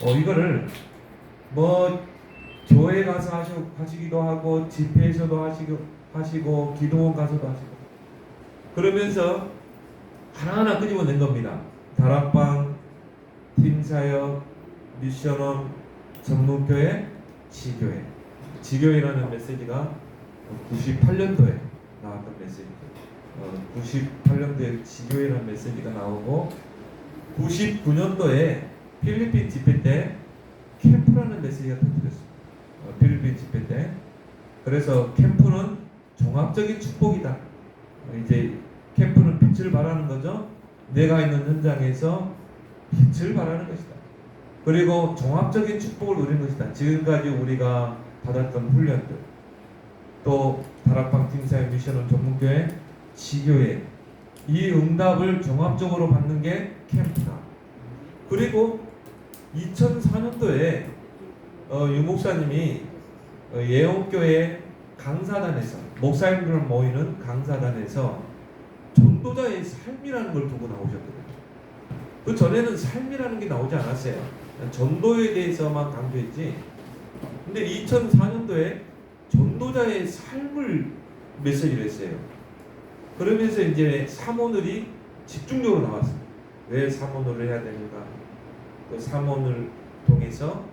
이거를 뭐 교회 가서 하시기도 하고 집회에서도 하시고 기도원 가서도 하시고 그러면서 하나하나 끄집어낸 겁니다. 다락방, 팀사역, 미션홈, 전문교회, 지교회. 지교회라는 메시지가 98년도에 나왔던 메시지죠. 98년도에 지교회라는 메시지가 나오고 99년도에 필리핀 집회 때 캠프라는 메시지가 터뜨렸습니다. 필리핀 집회 때. 그래서 캠프는 종합적인 축복이다. 이제 캠프는 빛을 발하는 거죠. 내가 있는 현장에서 빛을 발하는 것이다. 그리고 종합적인 축복을 누리는 것이다. 지금까지 우리가 받았던 훈련들, 또 다락방 팀사의 미션은 전문교회, 지교회, 이 응답을 종합적으로 받는 게 캠프다. 그리고 2004년도에 유 목사님이 예원교회 강사단에서 목사님들 모이는 강사단에서 전도자의 삶이라는 걸 두고 나오셨거든요. 그 전에는 삶이라는 게 나오지 않았어요. 전도에 대해서만 강조했지. 근데 2004년도에 전도자의 삶을 메시지를 했어요. 그러면서 이제 사모늘이 집중적으로 나왔어요. 왜 사모늘을 해야 되는가? 그 사모를 통해서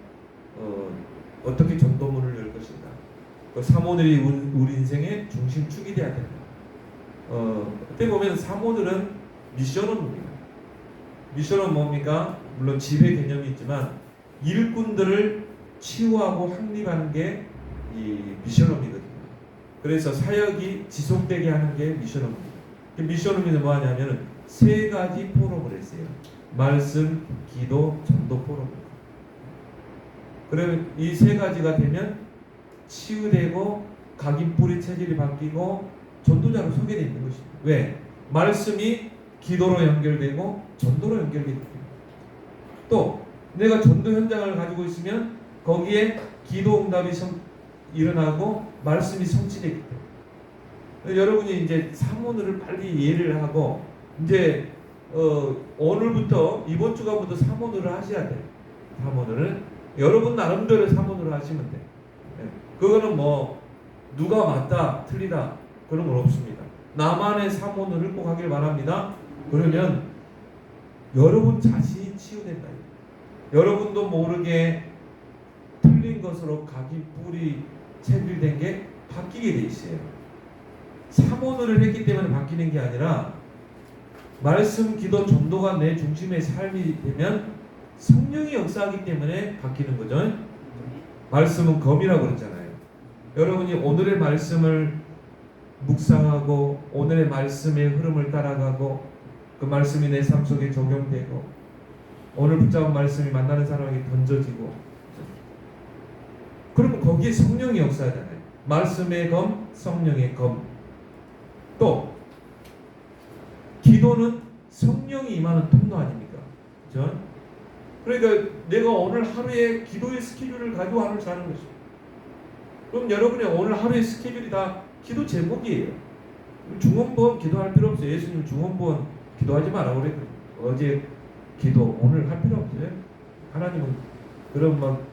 어떻게 전도문을 열 것인가? 그 사모늘이 우리 인생의 중심축이 돼야 된다. 어떻게 보면 사모늘은 미션홈입니다. 미션은 뭡니까? 물론 지회 개념이 있지만 일꾼들을 치유하고 확립하는 게 이 미션홈이거든요. 그래서 사역이 지속되게 하는 게 미션홈입니다. 미션홈이 뭐 하냐면은 세 가지 포럼을 했어요. 말씀, 기도, 전도 포럼입니다. 그러면 이 세 가지가 되면 치유되고 각인 뿌리 체질이 바뀌고 전도자로 소개되어 있는 것입니다. 왜? 말씀이 기도로 연결되고 전도로 연결되기 때문에. 또 내가 전도 현장을 가지고 있으면 거기에 기도 응답이 일어나고 말씀이 성취되기 때문에. 여러분이 이제 사모늘을 빨리 이해를 하고 이제 오늘부터 이번 주간부터 사모늘을 하셔야 돼요. 사모늘을 여러분 나름대로 사모늘을 하시면 돼요. 그거는 뭐 누가 맞다 틀리다 그런 건 없습니다. 나만의 사모늘을 꼭 하길 바랍니다. 그러면 여러분 자신이 치유된다. 여러분도 모르게 틀린 것으로 각이 뿌리 체질된 게 바뀌게 돼 있어요. 사모늘을 했기 때문에 바뀌는 게 아니라 말씀, 기도, 전도가 내 중심의 삶이 되면 성령이 역사하기 때문에 바뀌는 거죠. 말씀은 검이라고 그랬잖아요. 여러분이 오늘의 말씀을 묵상하고 오늘의 말씀의 흐름을 따라가고 그 말씀이 내 삶 속에 적용되고 오늘 붙잡은 말씀이 만나는 사람에게 던져지고 그러면 거기에 성령이 역사하잖아요. 말씀의 검, 성령의 검. 또 기도는 성령이 임하는 통로 아닙니까? 그렇죠? 그러니까 내가 오늘 하루에 기도의 스케줄을 가지고 하루를 사는 것입니다. 그럼 여러분의 오늘 하루의 스케줄이 다 기도 제목이에요. 중원부원 기도할 필요 없어요. 예수님 중원부원 기도하지 말라고 그랬거든요. 어제 기도 오늘 할 필요 없어요. 하나님은 그런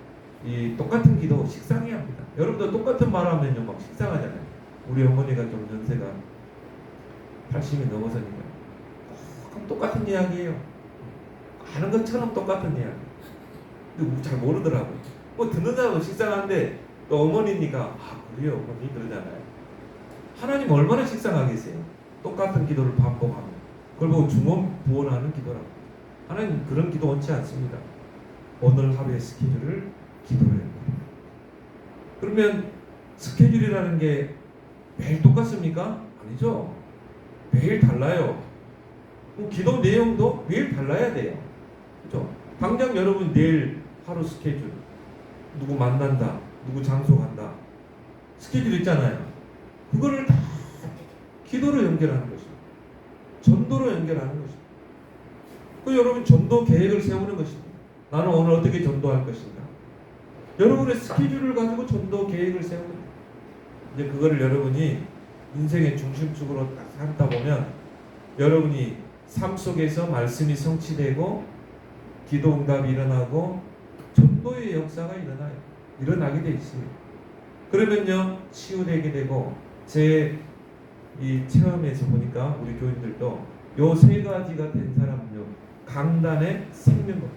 이 똑같은 기도 식상해야 합니다. 여러분들 똑같은 말 하면요 막 식상하잖아요. 우리 어머니가 좀 연세가 80이 넘어서니까 똑같은 이야기예요. 아는 것처럼 똑같은 이야기. 근데 잘 모르더라고요. 뭐 듣는 사람도 식상한데 또 어머니니까 그래요 어머니 그러잖아요. 하나님 얼마나 식상하겠어요. 똑같은 기도를 반복하면. 그걸 보고 중원부원하는 기도라고. 하나님 그런 기도 원치 않습니다. 오늘 하루의 스케줄을 기도로 해요. 그러면 스케줄이라는 게 매일 똑같습니까? 아니죠. 매일 달라요. 기도 내용도 매일 달라야 돼요. 그렇죠? 당장 여러분 내일 하루 스케줄 누구 만난다, 누구 장소 간다 스케줄 있잖아요. 그거를 다 기도로 연결하는 것입니다. 전도로 연결하는 것입니다. 그 여러분 전도 계획을 세우는 것입니다. 나는 오늘 어떻게 전도할 것인가. 여러분의 스케줄을 가지고 전도 계획을 세우는 거예요. 이제 그거를 여러분이 인생의 중심축으로 딱 삼다 보면 여러분이 삶 속에서 말씀이 성취되고 기도 응답이 일어나고 전도의 역사가 일어나게 돼 있습니다. 그러면요 치유되게 되고 제 이 체험에서 보니까 우리 교인들도 요 세 가지가 된 사람은요 강단의 생명력.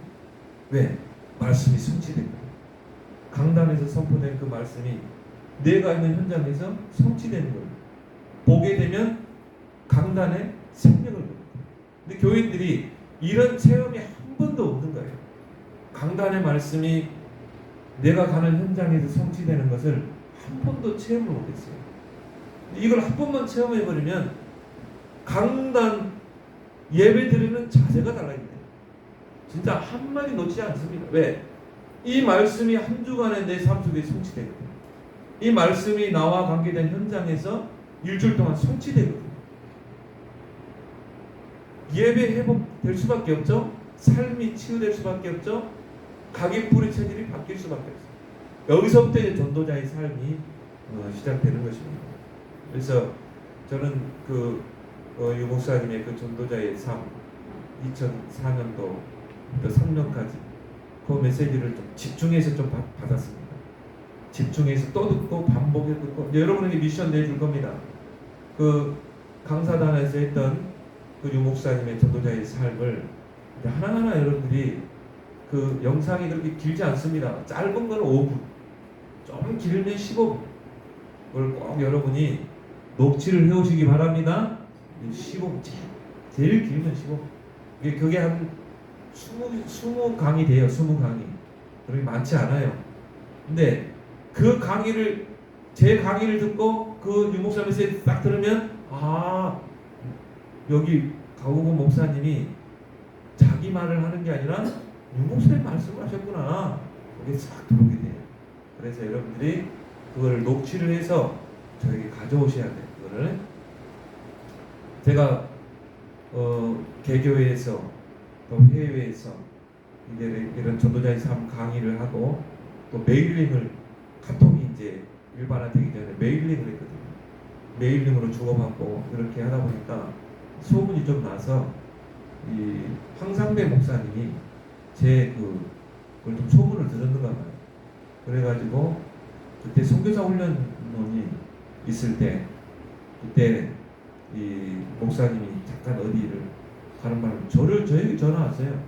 왜? 말씀이 성취된 거예요. 강단에서 선포된 그 말씀이 내가 있는 현장에서 성취되는 거예요. 보게 되면 강단의 생명을 보는 거예요. 근데 교인들이 이런 체험이 한 번도 없는 거예요. 강단의 말씀이 내가 가는 현장에서 성취되는 것을 한 번도 체험을 못했어요. 이걸 한 번만 체험해버리면 강단 예배 드리는 자세가 달라집니다. 진짜 한마디 놓지 않습니다. 왜? 이 말씀이 한 주간에 내 삶 속에 성취되거든요. 이 말씀이 나와 관계된 현장에서 일주일 동안 성취되거든요. 예배 회복될 수밖에 없죠. 삶이 치유될 수밖에 없죠. 각인뿌리 체질이 바뀔 수밖에 없어요. 여기서부터 이제 전도자의 삶이 시작되는 것입니다. 그래서 저는 유 목사님의 그 전도자의 삶 2004년도부터 3년까지 그 메시지를 좀 집중해서 좀 받았습니다. 집중해서 또 듣고 반복해 듣고 여러분에게 미션 내줄 겁니다. 그 강사단에서 했던 그 유 목사님의 전도자의 삶을 하나하나 여러분들이 그 영상이 그렇게 길지 않습니다. 짧은 건 5분, 좀 길면 15분. 그걸 꼭 여러분이 녹취를 해오시기 바랍니다. 15분, 제일 길면 15분. 그게 한 20강이 돼요. 20강이. 그렇게 많지 않아요. 근데 그 강의를, 제 강의를 듣고 그 유 목사 메시지 딱 들으면, 아, 여기 가우고 목사님이 자기 말을 하는 게 아니라 유 목사님 말씀을 하셨구나. 그게 싹 들어오게 돼요. 그래서 여러분들이 그걸 녹취를 해서 저에게 가져오셔야 돼요. 그거를 제가 개교회에서 또 해외에서 이런 전도자의 삶 강의를 하고 또 메일링을 카톡이 이제 일반화되기 전에 메일링을 했거든요. 메일링으로 주고받고 이렇게 하다 보니까 소문이 좀 나서 이 황상배 목사님이 그걸 좀 소문을 들었는가 봐요. 그래가지고 그때 선교사 훈련이 있을 때 그때 이 목사님이 잠깐 어디를 가는 바람에 저에게 전화 왔어요.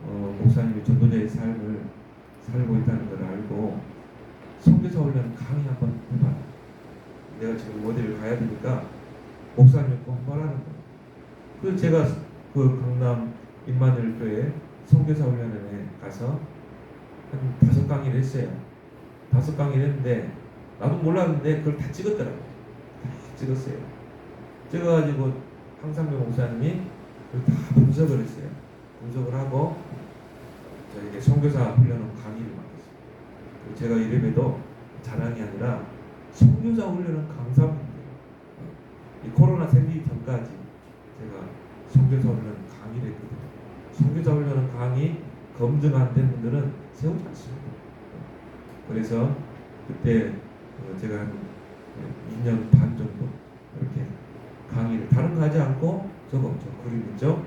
목사님이 전도자의 삶을 살고 있다는 걸 알고 선교사 훈련 강의 한번 해봐라. 내가 지금 어디를 가야 되니까 목사님 꼭 한번 하는 거예요. 그래서 제가 그 강남 임마누엘교회 선교사 훈련에 가서 한 5강의를 했어요. 5강의를 했는데 나도 몰랐는데 그걸 다 찍었더라고요. 다 찍었어요. 찍어가지고 황상배 목사님이 그걸 다 분석을 했어요. 분석을 하고 저에게 선교사 훈련은 강의를 맡겼어요. 제가 이래봬도 자랑이 아니라 선교사 훈련은 강사분이에요. 이 코로나 생기기 전까지 제가 선교사 훈련 강의를 했거든요. 선교사 훈련은 강의 검증 안 된 분들은 세우지 않습니다. 그래서 그때 제가 한 2년 반 정도 이렇게 강의를 다른 거 하지 않고 저거 그림이죠.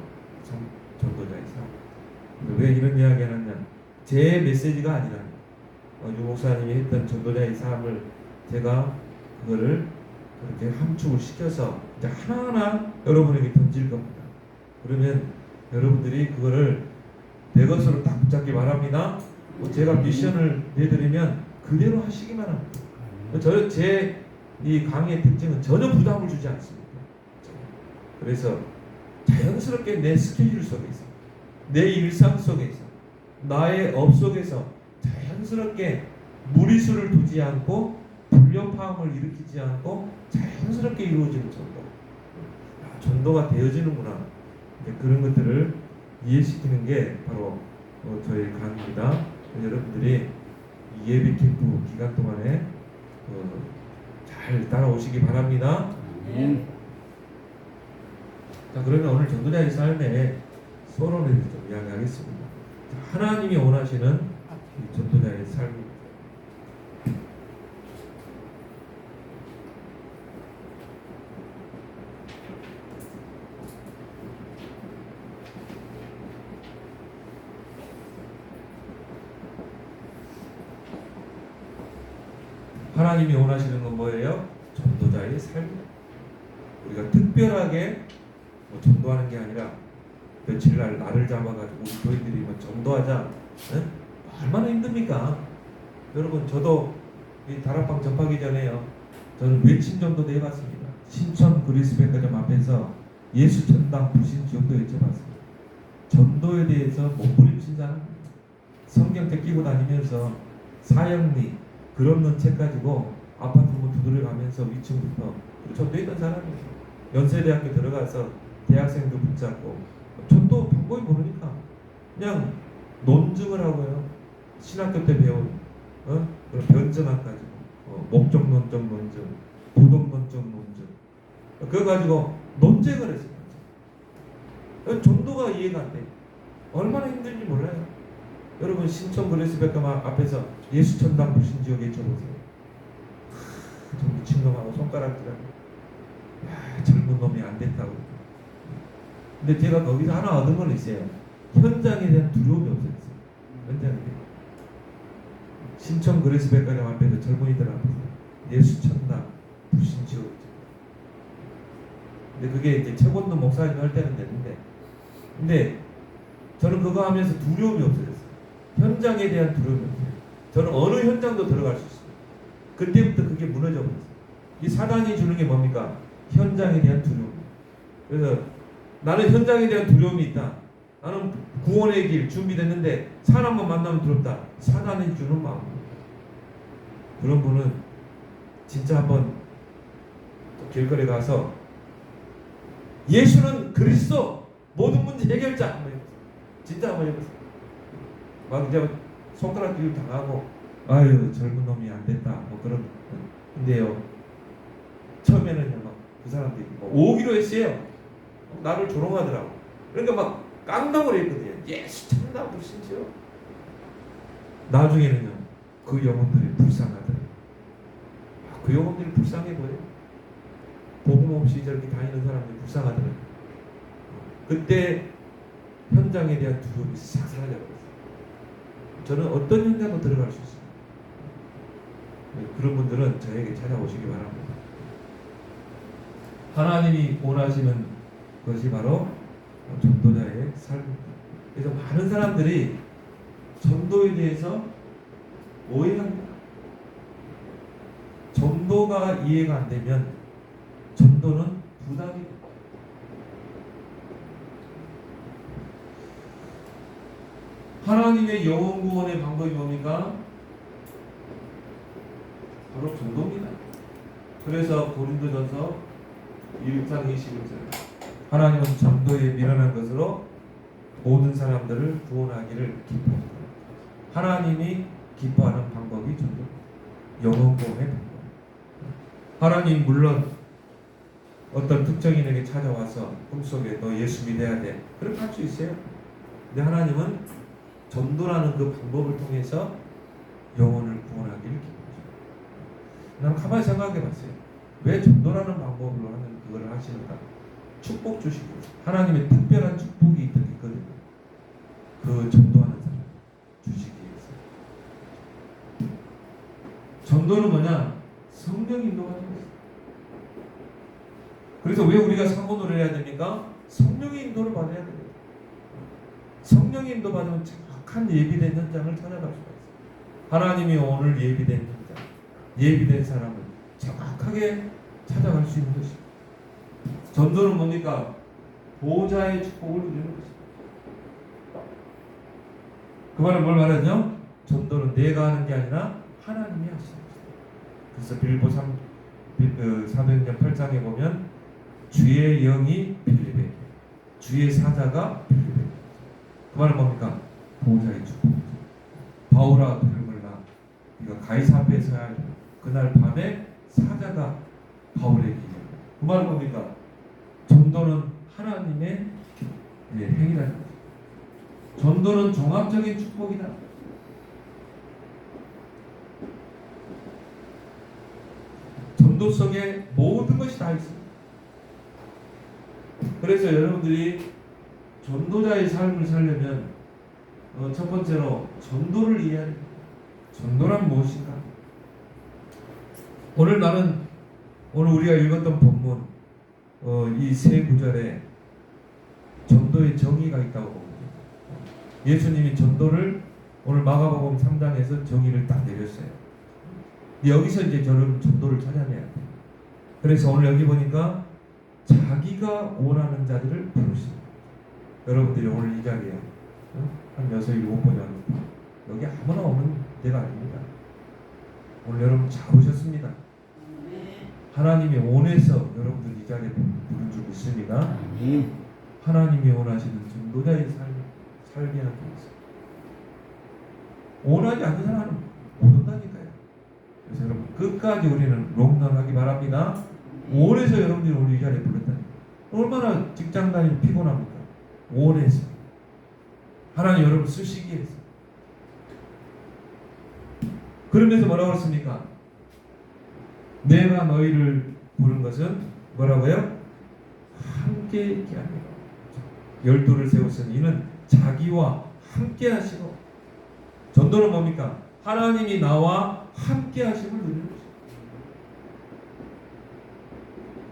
전도자의 삶. 왜 이런 이야기 하느냐? 제 메시지가 아니라 유 목사님이 했던 전도자의 삶을 제가 그거를 그렇게 함축을 시켜서 이제 하나하나 여러분에게 던질 겁니다. 그러면 여러분들이 그거를 내 것으로 딱 붙잡기 바랍니다. 제가 미션을 내드리면 그대로 하시기만 합니다. 제 이 강의의 특징은 전혀 부담을 주지 않습니다. 그래서 자연스럽게 내 스케줄 속에서, 내 일상 속에서, 나의 업 속에서 자연스럽게 무리수를 두지 않고 불협화음을 일으키지 않고 자연스럽게 이루어지는 전도. 전도가 되어지는구나. 그런 것들을 이해시키는 게 바로 저의 강의입니다. 여러분들이 예비 캠프 기간 동안에 잘 따라오시기 바랍니다. 자, 그러면 오늘 전도자의 삶의 소론에 대해서 좀 이야기하겠습니다. 하나님이 원하시는 전도자의 삶입니다. 하나님이 원하시는 건 뭐예요? 전도자의 삶. 우리가 특별하게 뭐 전도하는 게 아니라 며칠날 날을 잡아가지고 우리 교인들이 뭐 전도하자. 에? 얼마나 힘듭니까? 여러분 저도 이 다락방 접하기 전에요. 저는 외침 전도도 해봤습니다. 신천 그리스백화점 앞에서 예수 천당 부신 지역도 외쳐봤습니다. 전도에 대해서 몸부림친 사람, 성경책 끼고 다니면서 사형리 글 없는 책 가지고 아파트 문 두드려 가면서 위층부터 전도했던 사람이에요. 연세대학교 들어가서 대학생도 붙잡고 전도 방법이 모르니까 그냥 논증을 하고요. 신학교 때 배운 그런 변증학 가지고 목적론적 논증, 도덕론적 논증 그거 가지고 논쟁을 했어요. 전도가 이해가 안 돼. 얼마나 힘든지 몰라요. 여러분 신천 그리스백화점 앞에서 예수 천당 부신 지역 외쳐보세요. 좀 미친놈하고 손가락질하고 젊은 놈이 안 됐다고. 근데 제가 거기서 하나 얻은 건 있어요. 현장에 대한 두려움이 없어졌어요. 현장에 대한. 신천 그리스백화점 앞에서 젊은이들 앞에서 예수 천당 부신 지역. 근데 그게 이제 최권도 목사님 할 때는 됐는데, 근데 저는 그거 하면서 두려움이 없어졌어요. 현장에 대한 두려움이 없어요. 저는 어느 현장도 들어갈 수 있어요. 그때부터 그게 무너져 버렸어요. 이 사단이 주는 게 뭡니까? 현장에 대한 두려움. 그래서 나는 현장에 대한 두려움이 있다. 나는 구원의 길 준비됐는데 사람만 만나면 두렵다. 사단이 주는 마음. 그런 분은 진짜 한번 길거리 가서 예수는 그리스도 모든 문제 해결자 한번 해보세요. 진짜 한번 해보세요. 막 이제 손가락질 당하고 아유 젊은 놈이 안 됐다 뭐 그런. 근데요 처음에는요 막 그 사람들이 오기로 했어요. 나를 조롱하더라고. 그러니까 막 깡다고 했거든요. 예수 천당 부신지요. 나중에는요 그 영혼들이 불쌍하더라고요. 그 영혼들이 불쌍해 보여요. 복음 없이 저렇게 다니는 사람들이 불쌍하더라고요. 그때 현장에 대한 두려움이 싹 사라져버렸어요. 저는 어떤 현장도 들어갈 수 있어요. 그런 분들은 저에게 찾아오시기 바랍니다. 하나님이 원하시는 것이 바로 전도자의 삶입니다. 그래서 많은 사람들이 전도에 대해서 오해합니다. 전도가 이해가 안 되면 전도는 부담이 됩니다. 하나님의 영혼 구원의 방법이 뭡니까? 바로 전도입니다. 그래서 고린도전서 1장 21절 하나님은 전도에 미련한 것으로 모든 사람들을 구원하기를 기뻐합니다. 하나님이 기뻐하는 방법이 전도, 영혼 구원의 방법. 하나님 물론 어떤 특정인에게 찾아와서 꿈속에 너 예수 믿어야 돼 그렇게 할 수 있어요. 근데 하나님은 전도라는 그 방법을 통해서 영혼을 구원하기를 기뻐하십니다. 나는 가만히 생각해 봤어요. 왜 전도라는 방법으로 하는 그걸 하시는가? 축복 주시고 하나님의 특별한 축복이 있거든요. 그 전도하는 사람 주시기 위해서. 전도는 뭐냐? 성령 인도가 되는 거예요. 그래서 왜 우리가 사모를 해야 됩니까? 성령의 인도를 받아야 됩니다. 성령의 인도 받으면 정확한 예비된 현장을 찾아갈 수가 있어요. 하나님이 오늘 예비된 현장, 예비된 사람을 정확하게 찾아갈 수 있는 것입니다. 전도는 뭡니까? 보호자의 축복을 누리는 것입니다. 그 말은 뭘 말하죠? 전도는 내가 하는 게 아니라 하나님이 하시는 것입니다. 그래서 빌보 400년 8장에 보면 주의 영이 빌립에게, 주의 사자가 빌립에게. 그 말은 뭡니까? 보호자의 축복. 바울아 들을라. 네가 가이사 앞에 서야 할 그날 밤에 사자가 바울에게. 그 말은 뭡니까? 전도는 하나님의 행위라는 거죠. 전도는 종합적인 축복이다. 전도 속에 모든 것이 다 있습니다. 그래서 여러분들이 전도자의 삶을 살려면 첫 번째로 전도를 이해해야 됩니다. 전도란 무엇인가? 오늘 우리가 읽었던 본문 이 세 구절에 전도의 정의가 있다고 봅니다. 예수님이 전도를 오늘 마가복음 3장에서 정의를 딱 내렸어요. 여기서 이제 저는 전도를 찾아내야 돼요. 그래서 오늘 여기 보니까 자기가 원하는 자들을 부르십니다. 여러분들이 오늘 이 자리에 한 6, 7번 여기 아무나 없는 데가 아닙니다. 오늘 여러분 잘 오셨습니다. 하나님이 원해서 여러분들 이 자리에 부른 줄 믿습니다. 하나님이 원하시는 전도자의 살게 하기 위해서 원하지 않는 사람은 못 온다니까요. 그래서 여러분 끝까지 우리는 롱런하기 바랍니다. 원해서 여러분들이 오늘 이 자리에 불렀다니 얼마나 직장 다니면 피곤합니까? 원해서 하나님 여러분 쓰시기 위해서. 그러면서 뭐라고 했습니까? 내가 너희를 부른 것은 뭐라고요? 함께 있게 하리라. 12를 세웠으니 이는 자기와 함께 하시고, 전도는 뭡니까? 하나님이 나와 함께 하심을 누리는 것입니다.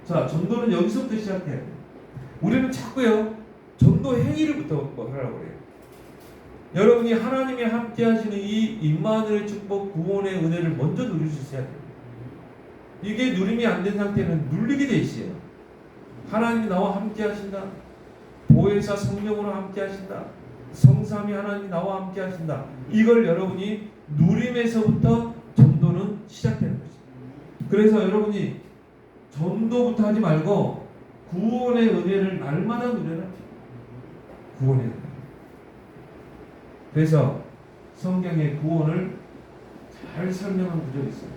자, 전도는 여기서부터 시작해야 돼요. 우리는 자꾸요 전도 행위를부터 하라고 그래요. 여러분이 하나님이 함께 하시는 이 임마누엘 축복 구원의 은혜를 먼저 누릴 수 있어야 돼요. 이게 누림이 안 된 상태는 눌리게 돼 있어요. 하나님이 나와 함께 하신다. 보혜사 성령으로 함께 하신다. 성삼위 하나님이 나와 함께 하신다. 이걸 여러분이 누림에서부터 전도는 시작되는 거죠. 그래서 여러분이 전도부터 하지 말고 구원의 은혜를 날마다 누려라. 구원의 은혜. 그래서 성경의 구원을 잘 설명한 구절이 있어요.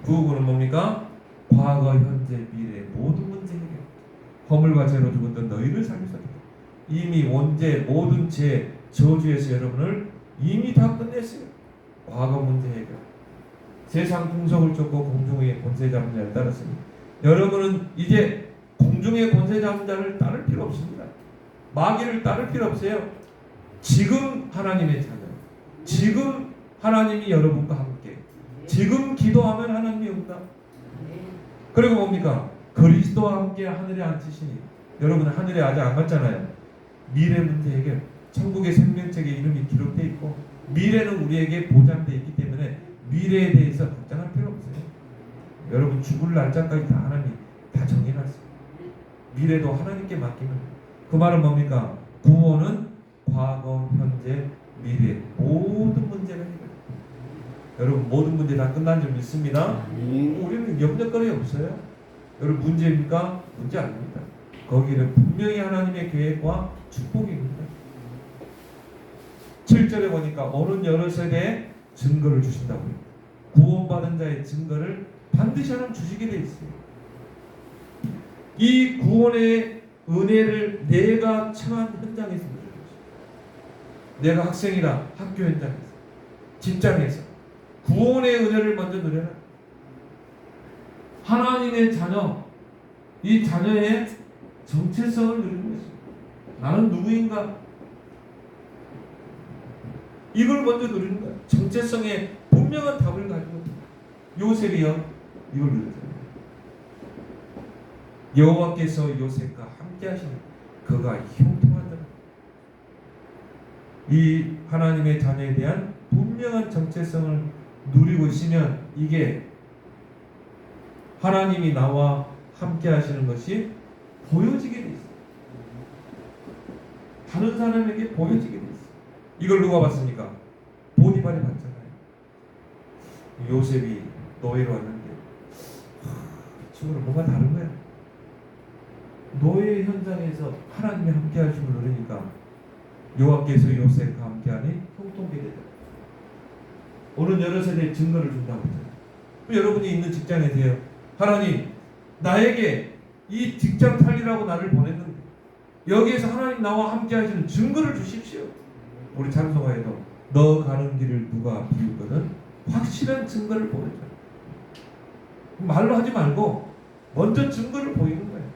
구원은 뭡니까? 과거, 현재, 미래 모든 문제 해결. 허물과 죄로 죽었던 너희를 살리소서. 이미 원죄 모든 죄 저주에서 여러분을 이미 다 끝냈어요. 과거 문제 해결. 세상 풍속을 쫓고 공중의 권세 잡은 자를 따랐으니 여러분은 이제 공중의 권세 잡은 자를 따를 필요 없습니다. 마귀를 따를 필요 없어요. 지금 하나님의 자녀, 지금 하나님이 여러분과 함께, 지금 기도하면 하나님이 온다. 그리고 뭡니까? 그리스도와 함께 하늘에 앉히시니 여러분은 하늘에 아직 안 갔잖아요. 미래 문제 해결, 천국의 생명책에 이름이 기록되어 있고 미래는 우리에게 보장되어 있기 때문에 미래에 대해서 걱정할 필요 없어요. 여러분 죽을 날짜까지 다 하나님 다 정해놨어요. 미래도 하나님께 맡기면. 그 말은 뭡니까? 구원은 과거, 현재, 미래 모든 문제가 해결돼요. 여러분 모든 문제 다 끝난 줄 믿습니다. 우리는 염려거리 없어요. 여러분 문제입니까? 문제 아닙니다. 거기는 분명히 하나님의 계획과 축복입니다. 7절에 보니까 오는 여러 세대에 증거를 주신다고 합니다. 구원받은 자의 증거를 반드시 하나님 주시게 돼 있어요. 이 구원의 은혜를 내가 처한 현장에서 누리는 것입니다. 내가 학생이라 학교 현장에서, 직장에서 구원의 은혜를 먼저 누려라. 하나님의 자녀, 이 자녀의 정체성을 누리는 것입니다. 나는 누구인가? 이걸 먼저 누리는 거야. 정체성에 분명한 답을 가지고 요셉이요 이걸 누렸잖아요. 여호와께서 요셉과 함께 하시는 그가 형통하더라. 이 하나님의 자녀에 대한 분명한 정체성을 누리고 있으면 이게 하나님이 나와 함께 하시는 것이 보여지게 돼 있어요. 다른 사람에게 보여지게 돼 있어요. 이걸 누가 봤습니까? 보디발이 봤잖아요. 요셉이 노예로 왔는데 친구는 뭔가 다른 거야. 노예 현장에서 하나님이 함께 하심을 누리니까 여호와께서 요셉과 함께하니 형통하게 되다. 오는 여러 세대의 증거를 준다고 했잖아요. 여러분이 있는 직장에서요. 하나님 나에게 이 직장 살리라고 나를 보냈는데 여기에서 하나님 나와 함께 하시는 증거를 주십시오. 우리 찬송가에도 너 가는 길을 누가 비우거든 확실한 증거를 보여줘요. 말로 하지 말고 먼저 증거를 보이는 거예요.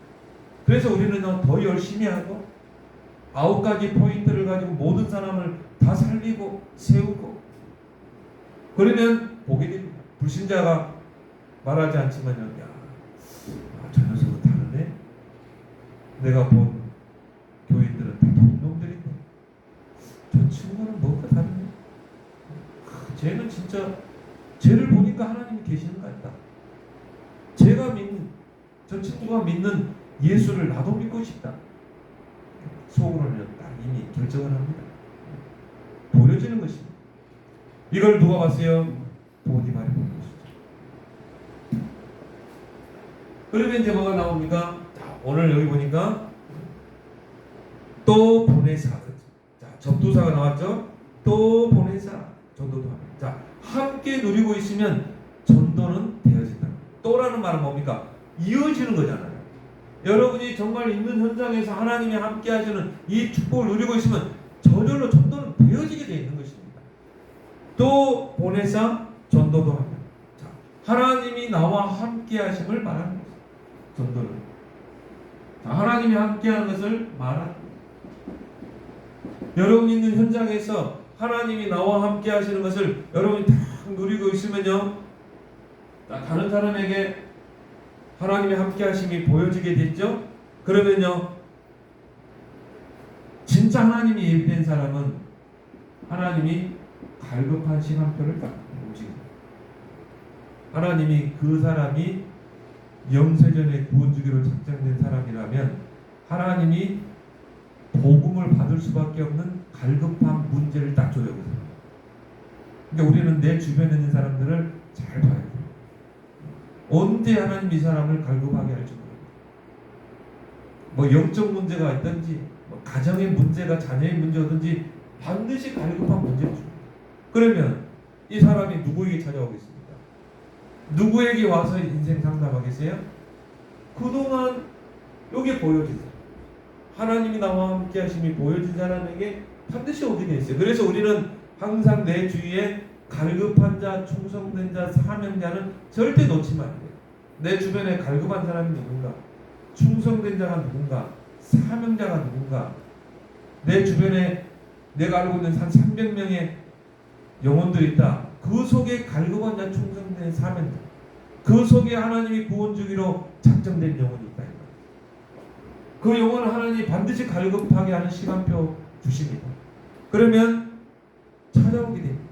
그래서 우리는 더 열심히 하고 9가지 포인트를 가지고 모든 사람을 다 살리고 세우고 그러면 보게 됩니다. 불신자가 말하지 않지만요. 야, 저 녀석은 다르네. 내가 본 교인들은 다 도둑놈들인데 저 친구는 뭐가 다르네. 쟤는 진짜 쟤를 보니까 하나님이 계시는 것 같다. 제가 믿는 저 친구가 믿는 예수를 나도 믿고 싶다. 속으로는 딱 이미 결정을 합니다. 보여지는 것입니다. 이걸 누가 봤어요? 보디발이 본 것이죠. 그러면 이제 뭐가 나옵니까? 자, 오늘 여기 보니까 또 보내사. 자, 접두사가 나왔죠? 또 보내사. 전도도 합니다. 자, 함께 누리고 있으면 전도는 되어진다. 또라는 말은 뭡니까? 이어지는 거잖아요. 여러분이 정말 있는 현장에서 하나님이 함께 하시는 이 축복을 누리고 있으면 저절로 전도는 되어지게 되어 있는 것입니다. 또 보내사 전도도 합니다. 자, 하나님이 나와 함께 하심을 말하는 것입니다. 전도는. 자, 하나님이 함께 하는 것을 말하는 것입니다. 여러분 있는 현장에서 하나님이 나와 함께 하시는 것을 여러분이 다 누리고 있으면요, 다른 사람에게 하나님의 함께 하심이 보여지게 됐죠? 그러면요, 진짜 하나님이 예비된 사람은 하나님이 갈급한 시간표를 딱 움직입니다. 하나님이 그 사람이 영세전에 구원주기로 작정된 사람이라면 하나님이 복음을 받을 수밖에 없는 갈급한 문제를 딱 줘요. 그러니까 우리는 내 주변에 있는 사람들을 잘 봐야 돼요. 언제 하나님 이 사람을 갈급하게 할지 모릅니다. 뭐 영적 문제가 있든지 뭐 가정의 문제가 자녀의 문제든지 반드시 갈급한 문제를 줍니다. 그러면 이 사람이 누구에게 찾아오겠습니까? 누구에게 와서 인생 상담하겠어요? 그동안 여기 보여진 사람, 하나님이 나와 함께 하심이 보여진 사람에게 반드시 오게 돼 있어요. 그래서 우리는 항상 내 주위에 갈급한 자, 충성된 자, 사명자는 절대 놓치면 안 돼요. 내 주변에 갈급한 사람이 누군가, 충성된 자가 누군가, 사명자가 누군가, 내 주변에 내가 알고 있는 한 300명의 영혼들이 있다. 그 속에 갈급한 자, 충성된 사명자, 그 속에 하나님이 구원 주기로 작정된 영혼이 있다. 그 영혼을 하나님이 반드시 갈급하게 하는 시간표 주십니다. 그러면 찾아오게 됩니다.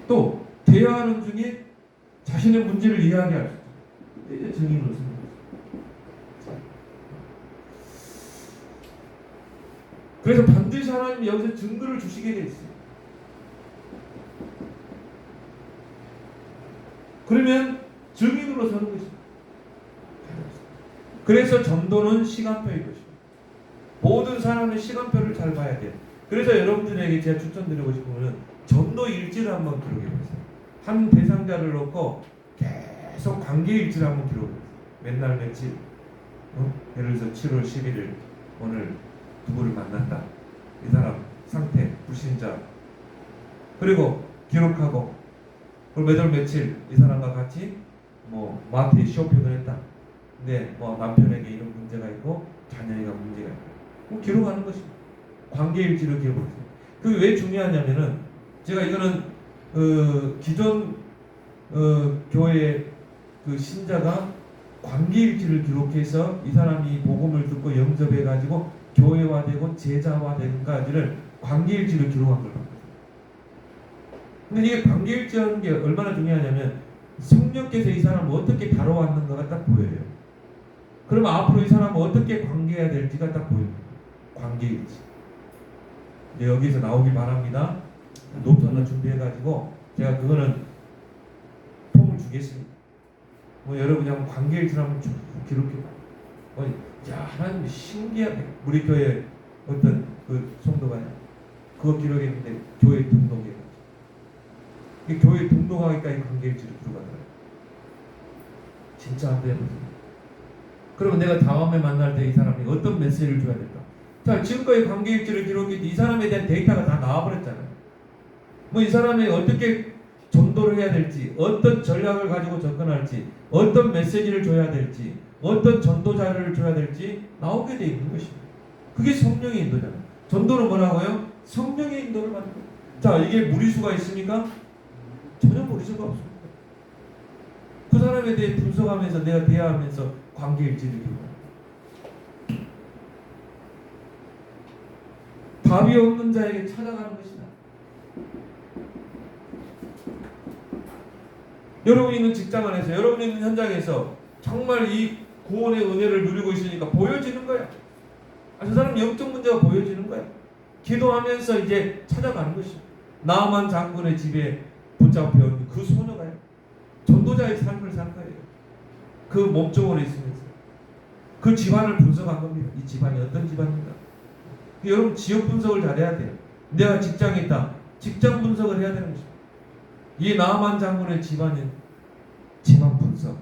또 대화하는 중에 자신의 문제를 이야기할 수 있어요. 증인으로서. 그래서 반드시 하나님이 여기서 증거를 주시게 돼 있어요. 그러면 증인으로 서는 것입니다. 그래서 전도는 시간표인 것입니다. 모든 사람의 시간표를 잘 봐야 돼요. 그래서 여러분들에게 제가 추천드리고 싶은 것은 전도 일지를 한번 기록해 보세요. 한 대상자를 놓고 계속 관계 일지를 한번 기록해 보세요. 맨날 며칠, 예를 들어서 7월 11일 오늘 누구를 만났다. 이 사람 상태, 불신자. 그리고 기록하고, 그리고 몇월 며칠 이 사람과 같이 뭐 마트에 쇼핑을 했다. 근데 뭐 남편에게 이런 문제가 있고 자녀에게 문제가 있고 기록하는 것입니다. 관계 일지를 기록하세요. 그게 왜 중요하냐면은 제가 이거는 기존 교회 그 신자가 관계 일지를 기록해서 이 사람이 복음을 듣고 영접해 가지고 교회화되고 제자화되는까지를 관계 일지를 기록한 걸 봤거든요. 근데 이게 관계 일지하는 게 얼마나 중요하냐면 성령께서 이 사람을 어떻게 다뤄왔는가가 딱 보여요. 그러면 앞으로 이 사람은 어떻게 관계해야 될지가 딱 보입니다. 관계일지. 이제 여기서 나오길 바랍니다. 노트 하나 준비해가지고 제가 그거는 폼을 주겠습니다. 뭐 여러분이 한번 관계일지를 한번 쭉 기록해봐요. 야, 하나님 신기하게 우리 교회 어떤 그 성도가 그거 기록했는데 교회 등록해가지고 교회 등록하기까지 관계일지를 기록하더라고요. 진짜 안 되는 거예요. 그러면 내가 다음에 만날 때 이 사람이 어떤 메시지를 줘야 될까? 자, 지금까지 관계일지를 기록했는데 이 사람에 대한 데이터가 다 나와버렸잖아요. 뭐 이 사람이 어떻게 전도를 해야 될지, 어떤 전략을 가지고 접근할지, 어떤 메시지를 줘야 될지, 어떤 전도 자료를 줘야 될지 나오게 돼 있는 것입니다. 그게 성령의 인도잖아요. 전도는 뭐라고요? 성령의 인도를 받는 거예요. 자, 이게 무리수가 있습니까? 전혀 모를 수가 없습니다. 그 사람에 대해 분석하면서 내가 대화하면서 관계를 지르기 바랍니다. 답이 없는 자에게 찾아가는 것이다. 여러분이 있는 직장 안에서, 여러분이 있는 현장에서 정말 이 구원의 은혜를 누리고 있으니까 보여지는 거야. 저 사람 영적 문제가 보여지는 거야. 기도하면서 이제 찾아가는 것이야. 나만 장군의 집에 붙잡혀온 그 소녀가요. 전도자의 삶을 산 거예요. 그 몸종으로 있으면서 그 집안을 분석한 겁니다. 이 집안이 어떤 집안인가. 여러분 지역 분석을 잘해야 돼요. 내가 직장에 있다. 직장 분석을 해야 되는 것입니다. 이 나만 장군의 집안은 집안 분석,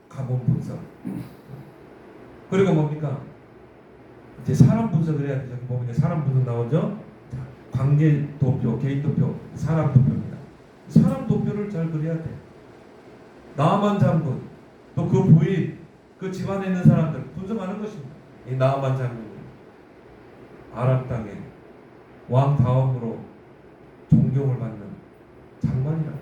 가문 분석. 그리고 뭡니까? 이제 사람 분석을 해야 되죠. 보면 사람 분석 나오죠. 관계 도표, 개인 도표, 사람 도표입니다. 사람 도표를 잘 그려야 돼요. 나만 장군, 또 그 부인, 그 집안에 있는 사람들 분석하는 것입니다. 이 나만 장군이 아람 땅에 왕 다음으로 존경을 받는 장관이라.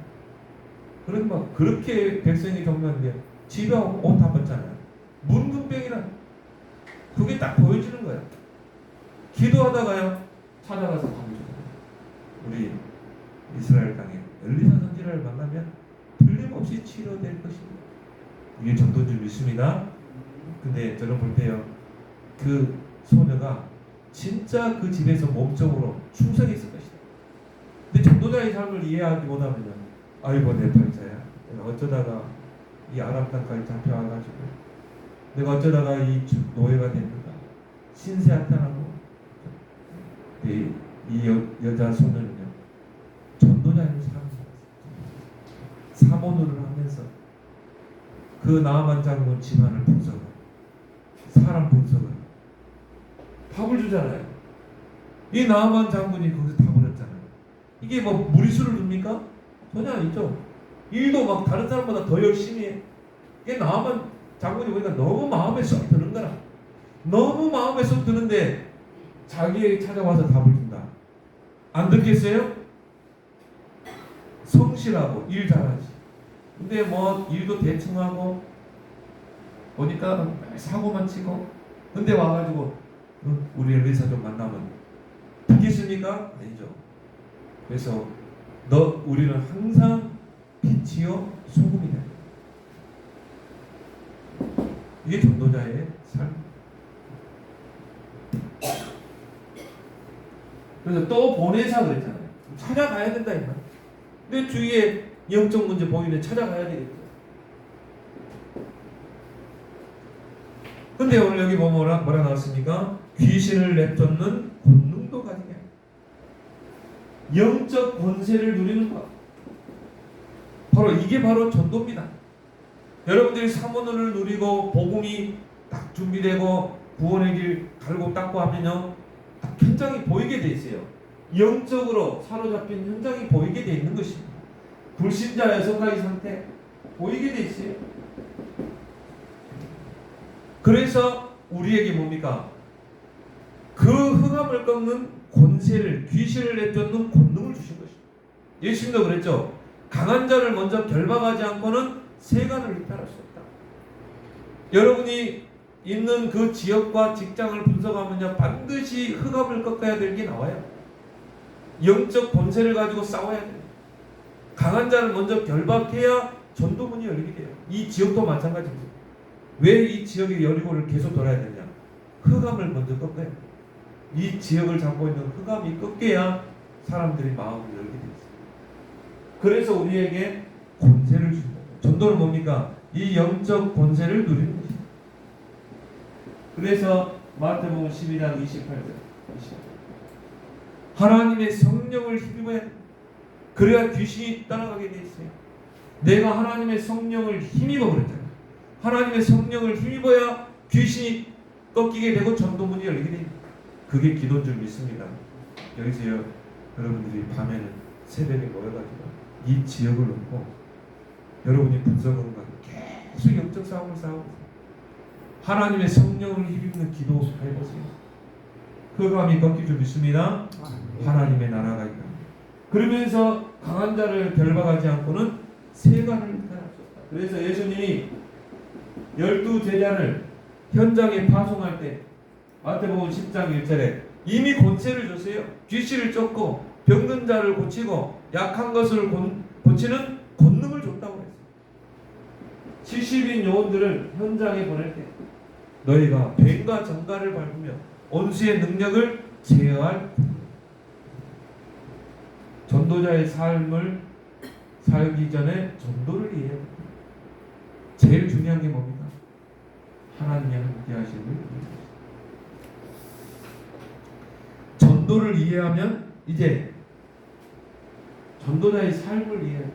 그런 막 그렇게 백성이 경배하는데 집에 옷 다 벗잖아요. 문둥병이라. 그게 딱 보여지는 거야. 기도하다가요 찾아가서 감주가. 우리 이스라엘 땅에 엘리사 선지자를 만나면 틀림없이 치료될 것입니다. 이게 전도인 줄 믿습니다. 근데 저는 볼 때요 그 소녀가 진짜 그 집에서 몸적으로 충성했을 것이다. 근데 전도자의 삶을 이해하지 못하면요, 아이고 내 팔자야. 내가 어쩌다가 이 아람 땅까지 잡혀와가지고 내가 어쩌다가 이 노예가 됐는가. 신세한탄하고 이 여자 소녀는요 전도자의 삶을 사모노를 하면서 그 나아만 장군 집안을 분석하고 사람 분석을 답을 주잖아요. 이 나아만 장군이 거기서 답을 했잖아요. 이게 뭐 무리수를 둡니까? 전혀 아니죠. 일도 막 다른 사람보다 더 열심히 해. 이게 나아만 장군이 보니까 너무 마음에 쏙 드는 거라. 너무 마음에 쏙 드는데 자기에게 찾아와서 답을 준다. 안 듣겠어요? 성실하고 일 잘하지. 근데 뭐 일도 대충 하고 보니까 사고만 치고. 근데 와가지고 우리 엘리사 좀 만나면 듣겠습니까? 아니죠. 그래서 우리는 항상 빛이요 소금이다. 이게 전도자의 삶. 그래서 또 보내자 그랬잖아요. 찾아가야 된다 이 말. 내 주위에 영적 문제 보이는데 찾아가야 되겠죠. 근데 오늘 여기 뭐라 나왔습니까? 귀신을 내쫓는 권능도 가지게 합니다. 영적 권세를 누리는 것. 이게 바로 전도입니다. 여러분들이 사모를 누리고 복음이 딱 준비되고 구원의 길 갈고 닦고 하면요 딱 현장이 보이게 돼 있어요. 영적으로 사로잡힌 현장이 보이게 돼 있는 것입니다. 불신자 여성가의 상태 보이게 돼 있어요. 그래서 우리에게 뭡니까? 그 흑암을 꺾는 권세를, 귀신을 내쫓는 권능을 주신 것입니다. 예수님도 그랬죠. 강한 자를 먼저 결박하지 않고는 세간을 흡혈할 수 없다. 여러분이 있는 그 지역과 직장을 분석하면요 반드시 흑암을 꺾어야 될 게 나와요. 영적 권세를 가지고 싸워야 돼요. 강한 자를 먼저 결박해야 전도문이 열리게 돼요. 이 지역도 마찬가지입니다. 왜 이 지역의 여리고를 계속 돌아야 되냐? 흑암을 먼저 꺾어야 돼요. 이 지역을 잡고 있는 흑암이 꺾여야 사람들이 마음을 열게 되어 있어요. 그래서 우리에게 권세를 주신 거예요. 전도는 뭡니까? 이 영적 권세를 누리는 것입니다. 그래서 마태복음 12장 28절 하나님의 성령을 힘입어야 됩니다. 그래야 귀신이 따라가게 돼 있어요. 내가 하나님의 성령을 힘입어 그랬잖아요. 하나님의 성령을 힘입어야 귀신이 꺾이게 되고 전도문이 열리게 됩니다. 그게 기도인 줄 믿습니다. 여기서요 여러분들이 밤에는 새벽에 모여가지고 이 지역을 놓고 여러분이 분석하는 거 계속 영적 싸움을 싸우고 하나님의 성령을 힘입는 기도 해보세요. 그 감이 꺾일 줄 믿습니다. 하나님의 나라가 있다. 그러면서 강한 자를 결박하지 않고는 세관을 해할 수 없다. 그래서 예수님이 12제자를 현장에 파송할 때 마태복음 10장 1절에 이미 권세를 줬어요. 귀신을 쫓고 병든 자를 고치고 약한 것을 고치는 권능을 줬다고 했어요. 70인 요원들을 현장에 보낼 때 너희가 뱀과 정갈을 밟으며 원수의 능력을 제어할 전도자의 삶을 살기 전에 전도를 이해해야 됩니다. 제일 중요한 게 뭡니까? 하나님이 함께 하시는 걸 이해합니다. 전도를 이해하면 이제 전도자의 삶을 이해해야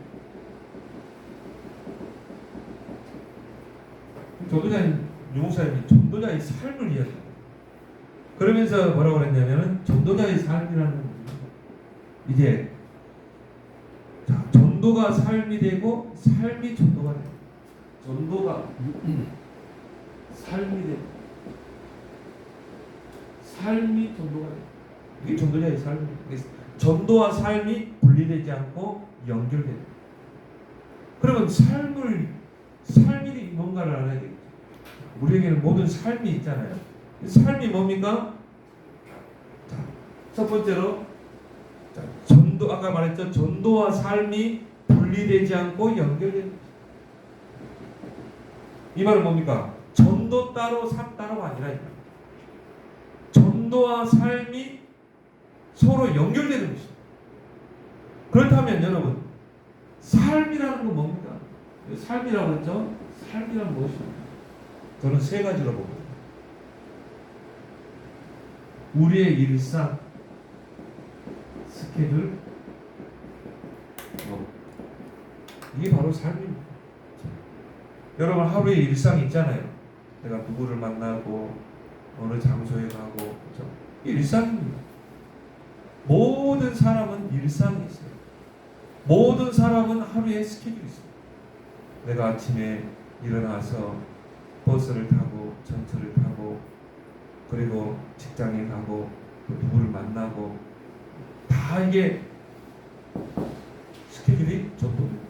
전도자인 유목사님이 전도자의 삶을 이해합니다. 그러면서 뭐라고 그랬냐면 전도자의 삶이라는 건 이제 자, 전도가 삶이 되고 삶이 전도가 돼요. 전도가 삶이 되고 삶이 전도가 돼요. 이게 전도자의 삶입니다. 전도와 삶이 분리되지 않고 연결돼요. 그러면 삶이 뭔가를 알아야 되겠죠. 우리에게는 모든 삶이 있잖아요. 삶이 뭡니까? 자, 첫 번째로 자, 전도 아까 말했죠. 전도와 삶이 분리되지 않고 연결되는 것입니다. 이 말은 뭡니까? 전도 따로 삶 따로가 아니라 전도와 삶이 서로 연결되는 것입니다. 그렇다면 여러분 삶이라는 건 뭡니까? 삶이라고 했죠? 삶이란 무엇입니까? 저는 세 가지로 봅니다. 우리의 일상, 스케줄, 이게 바로 삶입니다. 여러분 하루에 일상이 있잖아요. 내가 누구를 만나고 어느 장소에 가고 그렇죠? 일상입니다. 모든 사람은 일상이 있어요. 모든 사람은 하루에 스케줄이 있어요. 내가 아침에 일어나서 버스를 타고 전철을 타고 그리고 직장에 가고 또 누구를 만나고 다 이게 스케줄이 전도돼요.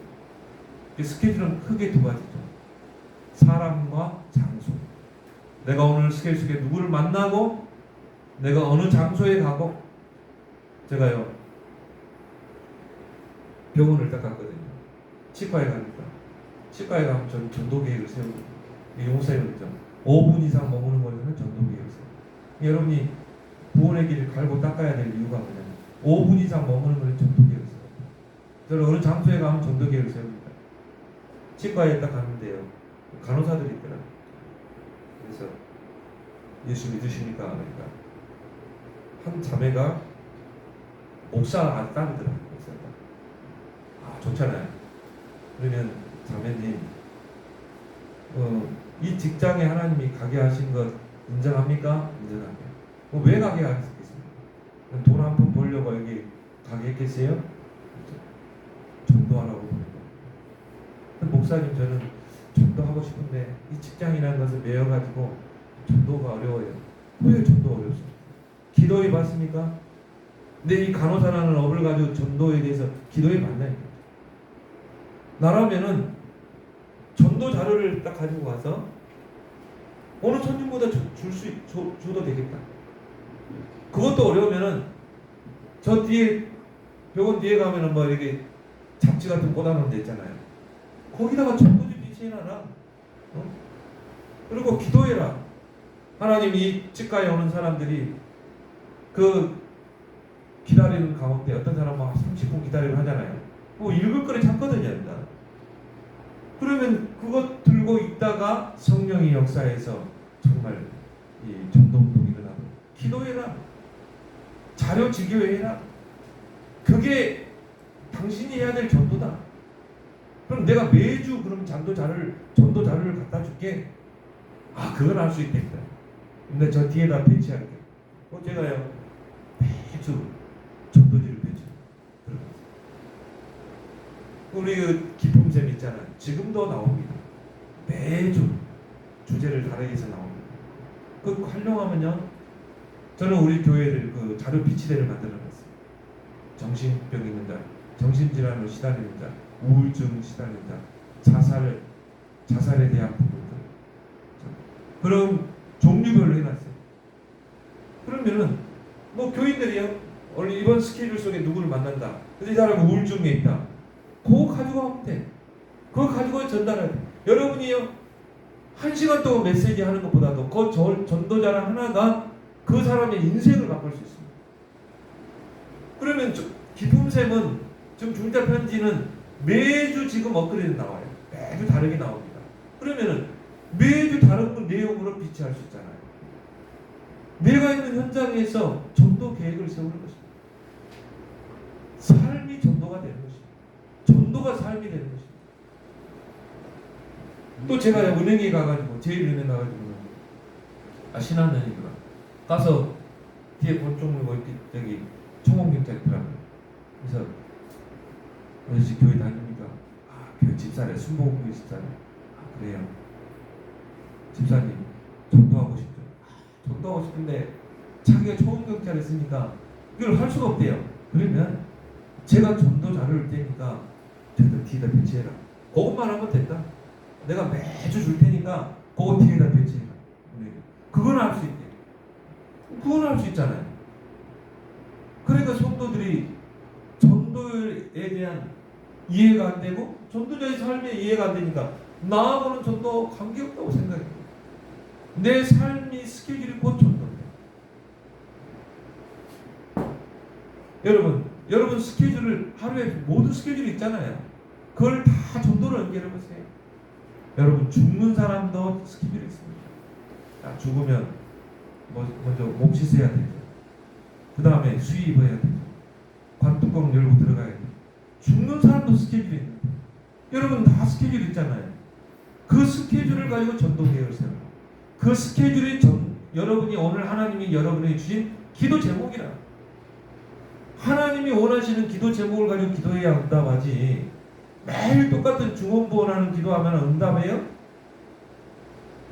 스케줄은 크게 두 가지죠. 사람과 장소. 내가 오늘 스케줄 속에 누구를 만나고 내가 어느 장소에 가고 제가요 병원을 딱 갔거든요. 치과에 가니까 치과에 가면 저는 전도 계획을 세우고 용사님은 있죠. 5분 이상 머무는 거리는 전도 계획을 세우고 여러분이 구원의 길을 갈고 닦아야 될 이유가 뭐냐면 5분 이상 머무는 거리는 전도 계획을 세우고 저는 어느 장소에 가면 전도 계획을 세웁니다. 치과에 딱 갔는데요. 간호사들이 있더라고요. 그래서 예수 믿으십니까? 그러니까 한 자매가 목사 딸이더라고요. 목사가. 아 좋잖아요. 그러면 자매님 이 직장에 하나님이 가게 하신 것 인정합니까? 인정합니다. 왜 가게 하셨겠습니까? 돈 한 푼 벌려고 여기 가게 했겠어요? 전도하라고 보는 거예요. 목사님 저는 전도하고 싶은데 이 직장이라는 것을 매여가지고 전도가 어려워요. 왜 전도 어렵습니까? 기도해 봤습니까? 근데 이 간호사라는 업을 가지고 전도에 대해서 기도해 봤나요? 나라면은 전도 자료를 딱 가지고 와서 어느 손님보다 줘도 되겠다. 그것도 어려우면은 저 뒤에 병원 뒤에 가면은 뭐 이렇게 잡지 같은 꽂아놓은 데 있잖아요. 거기다가 전도 좀 비치해놔라. 그리고 기도해라. 하나님 이 치과에 오는 사람들이 그 기다리는 가운데 어떤 사람은 30분 기다리려 하잖아요. 뭐 읽을 거를 찾거든요. 일단. 그러면 그것 들고 있다가 성령의 역사에서 정말 이 전도 운동이 일어나고 기도해라. 자료 지교해라. 그게 당신이 해야 될 전도다. 그럼 내가 매주 그럼 전도 자료를 갖다 줄게. 아 그건 할 수 있겠다. 근데 저 뒤에다 배치할게. 제가요 매주 전도지를 배치. 우리 그 기쁨샘 있잖아요. 지금도 나옵니다. 매주 주제를 다르게 해서 나옵니다. 그 활용하면요. 저는 우리 교회를 그 자료 비치대를 만들어놨어요. 정신병 있는 자 정신질환으로 시달리는 자, 우울증 시달리는 자, 자살에 대한 부분들. 그럼 종류별로 해놨어요. 그러면은 뭐 교인들이요, 오늘 이번 스케줄 속에 누구를 만난다. 근데 이 사람은 우울증에 있다. 그거 가지고 하면 돼. 그거 가지고 전달해야 돼. 여러분이요, 1시간 동안 메시지 하는 것보다도 그 전도자랑 하나가 그 사람의 인생을 바꿀 수 있습니다. 그러면 기쁨샘은 지금 중자 편지는 매주 지금 업그레이드 나와요. 매주 다르게 나옵니다. 그러면은 매주 다른 내용으로 비치할 수 있잖아요. 내가 있는 현장에서 전도 계획을 세우는 것입니다. 삶이 전도가 되는 것입니다. 전도가 삶이 되는 것입니다. 또 제가 은행에 가가지고 제일은행 가가지고 신한은행이구나 가서 뒤에 권총 물고 이렇게 저기 총원경찰 있더라고요. 그래서 아저씨 교회 다닙니까? 아, 교회 집사래. 순복음교회 집사래. 아, 그래요. 집사님 전도하고 싶죠. 전도하고 싶은데 자기가 총원경찰을 쓰니까 이걸 할 수가 없대요. 그러면 제가 전도 자료를 떼니까 저희들 뒤에다 배치해라. 그것만 하면 된다. 내가 매주 줄 테니까 그거 뒤에다 배치해라. 그건 할 수 있대. 그건 할 수 있잖아요. 그러니까 성도들이 전도에 대한 이해가 안 되고 전도자의 삶에 이해가 안 되니까 나하고는 전도 관계없다고 생각해요. 내 삶이 스케줄이 곧 전도입니다. 여러분 스케줄을 하루에 모든 스케줄이 있잖아요. 그걸 다 전도로 연결해 보세요. 여러분 죽는 사람도 스케줄이 있습니다. 자, 죽으면 먼저 목 씻어야 되죠. 그 다음에 수의 입어야 되죠. 관뚜껑 열고 들어가야 돼요. 죽는 사람도 스케줄이 있는데 여러분 다 스케줄이 있잖아요. 그 스케줄을 가지고 전도 계획을 세워요. 그 스케줄이 여러분이 오늘 하나님이 여러분에게 주신 기도 제목이라. 하나님이 원하시는 기도 제목을 가지고 기도해야 응답하지. 매일 똑같은 중원부원하는 기도하면 응답해요?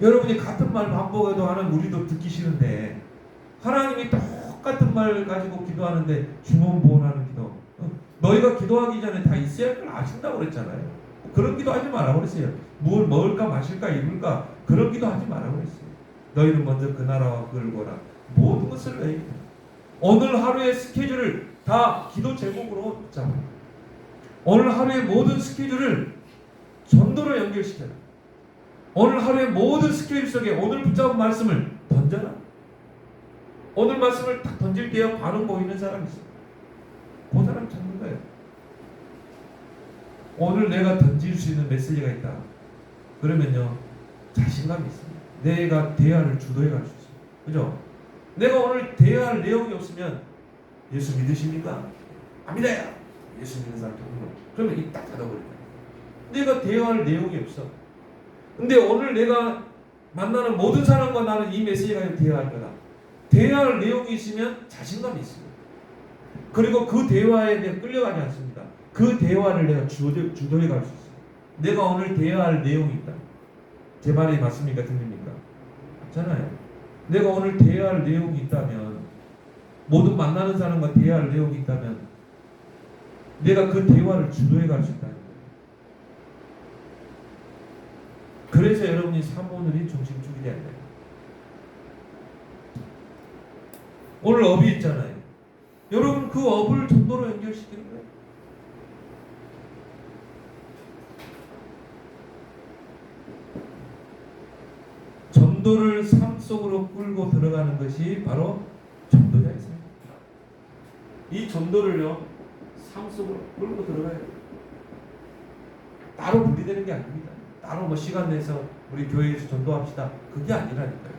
여러분이 같은 말 반복해도 하는 우리도 듣기 싫은데 하나님이 똑같은 말 가지고 기도하는데 중원부원하는 기도. 너희가 기도하기 전에 다 있어야 할 걸 아신다고 그랬잖아요. 그런 기도 하지 말라고 그랬어요. 뭘 먹을까 마실까 입을까 그런 기도 하지 말라고 그랬어요. 너희는 먼저 그 나라와 그를 보라. 모든 것을 왜 오늘 하루의 스케줄을 다 기도 제목으로 잡아요. 오늘 하루의 모든 스케줄을 전도로 연결시켜라. 오늘 하루의 모든 스케줄 속에 오늘 붙잡은 말씀을 던져라. 오늘 말씀을 딱 던질게요. 반응 보이는 사람이 있어요. 그 사람 찾는 거예요. 오늘 내가 던질 수 있는 메시지가 있다. 그러면요 자신감이 있습니다. 내가 대화를 주도해 갈 수 있어요. 그죠? 내가 오늘 대화할 내용이 없으면 예수 믿으십니까? 안 믿어요. 예수 믿는 사람 적은 거. 그러면 입 딱 닫아버려요. 내가 대화할 내용이 없어. 근데 오늘 내가 만나는 모든 사람과 나는 이 메시지가 대화할 거다. 대화할 내용이 있으면 자신감이 있습니다. 그리고 그 대화에 내가 끌려가지 않습니다. 그 대화를 내가 주도해 갈 수 있어요. 내가 오늘 대화할 내용이 있다. 제 말이 맞습니까? 들립니까? 맞잖아요. 내가 오늘 대화할 내용이 있다면 모든 만나는 사람과 대화할 내용이 있다면 내가 그 대화를 주도해 갈 수 있다는 거예요. 그래서 여러분이 사모늘이 중심축이 돼야 돼요. 오늘 업이 있잖아요. 여러분 그 업을 전도로 연결시키는 거예요. 전도를 삶 속으로 끌고 들어가는 것이 바로 전도자의 삶입니다. 이 전도를요 삶 속으로 끌고 들어가야 돼요. 따로 분리되는 게 아닙니다. 따로 뭐 시간 내서 우리 교회에서 전도합시다. 그게 아니라니까요.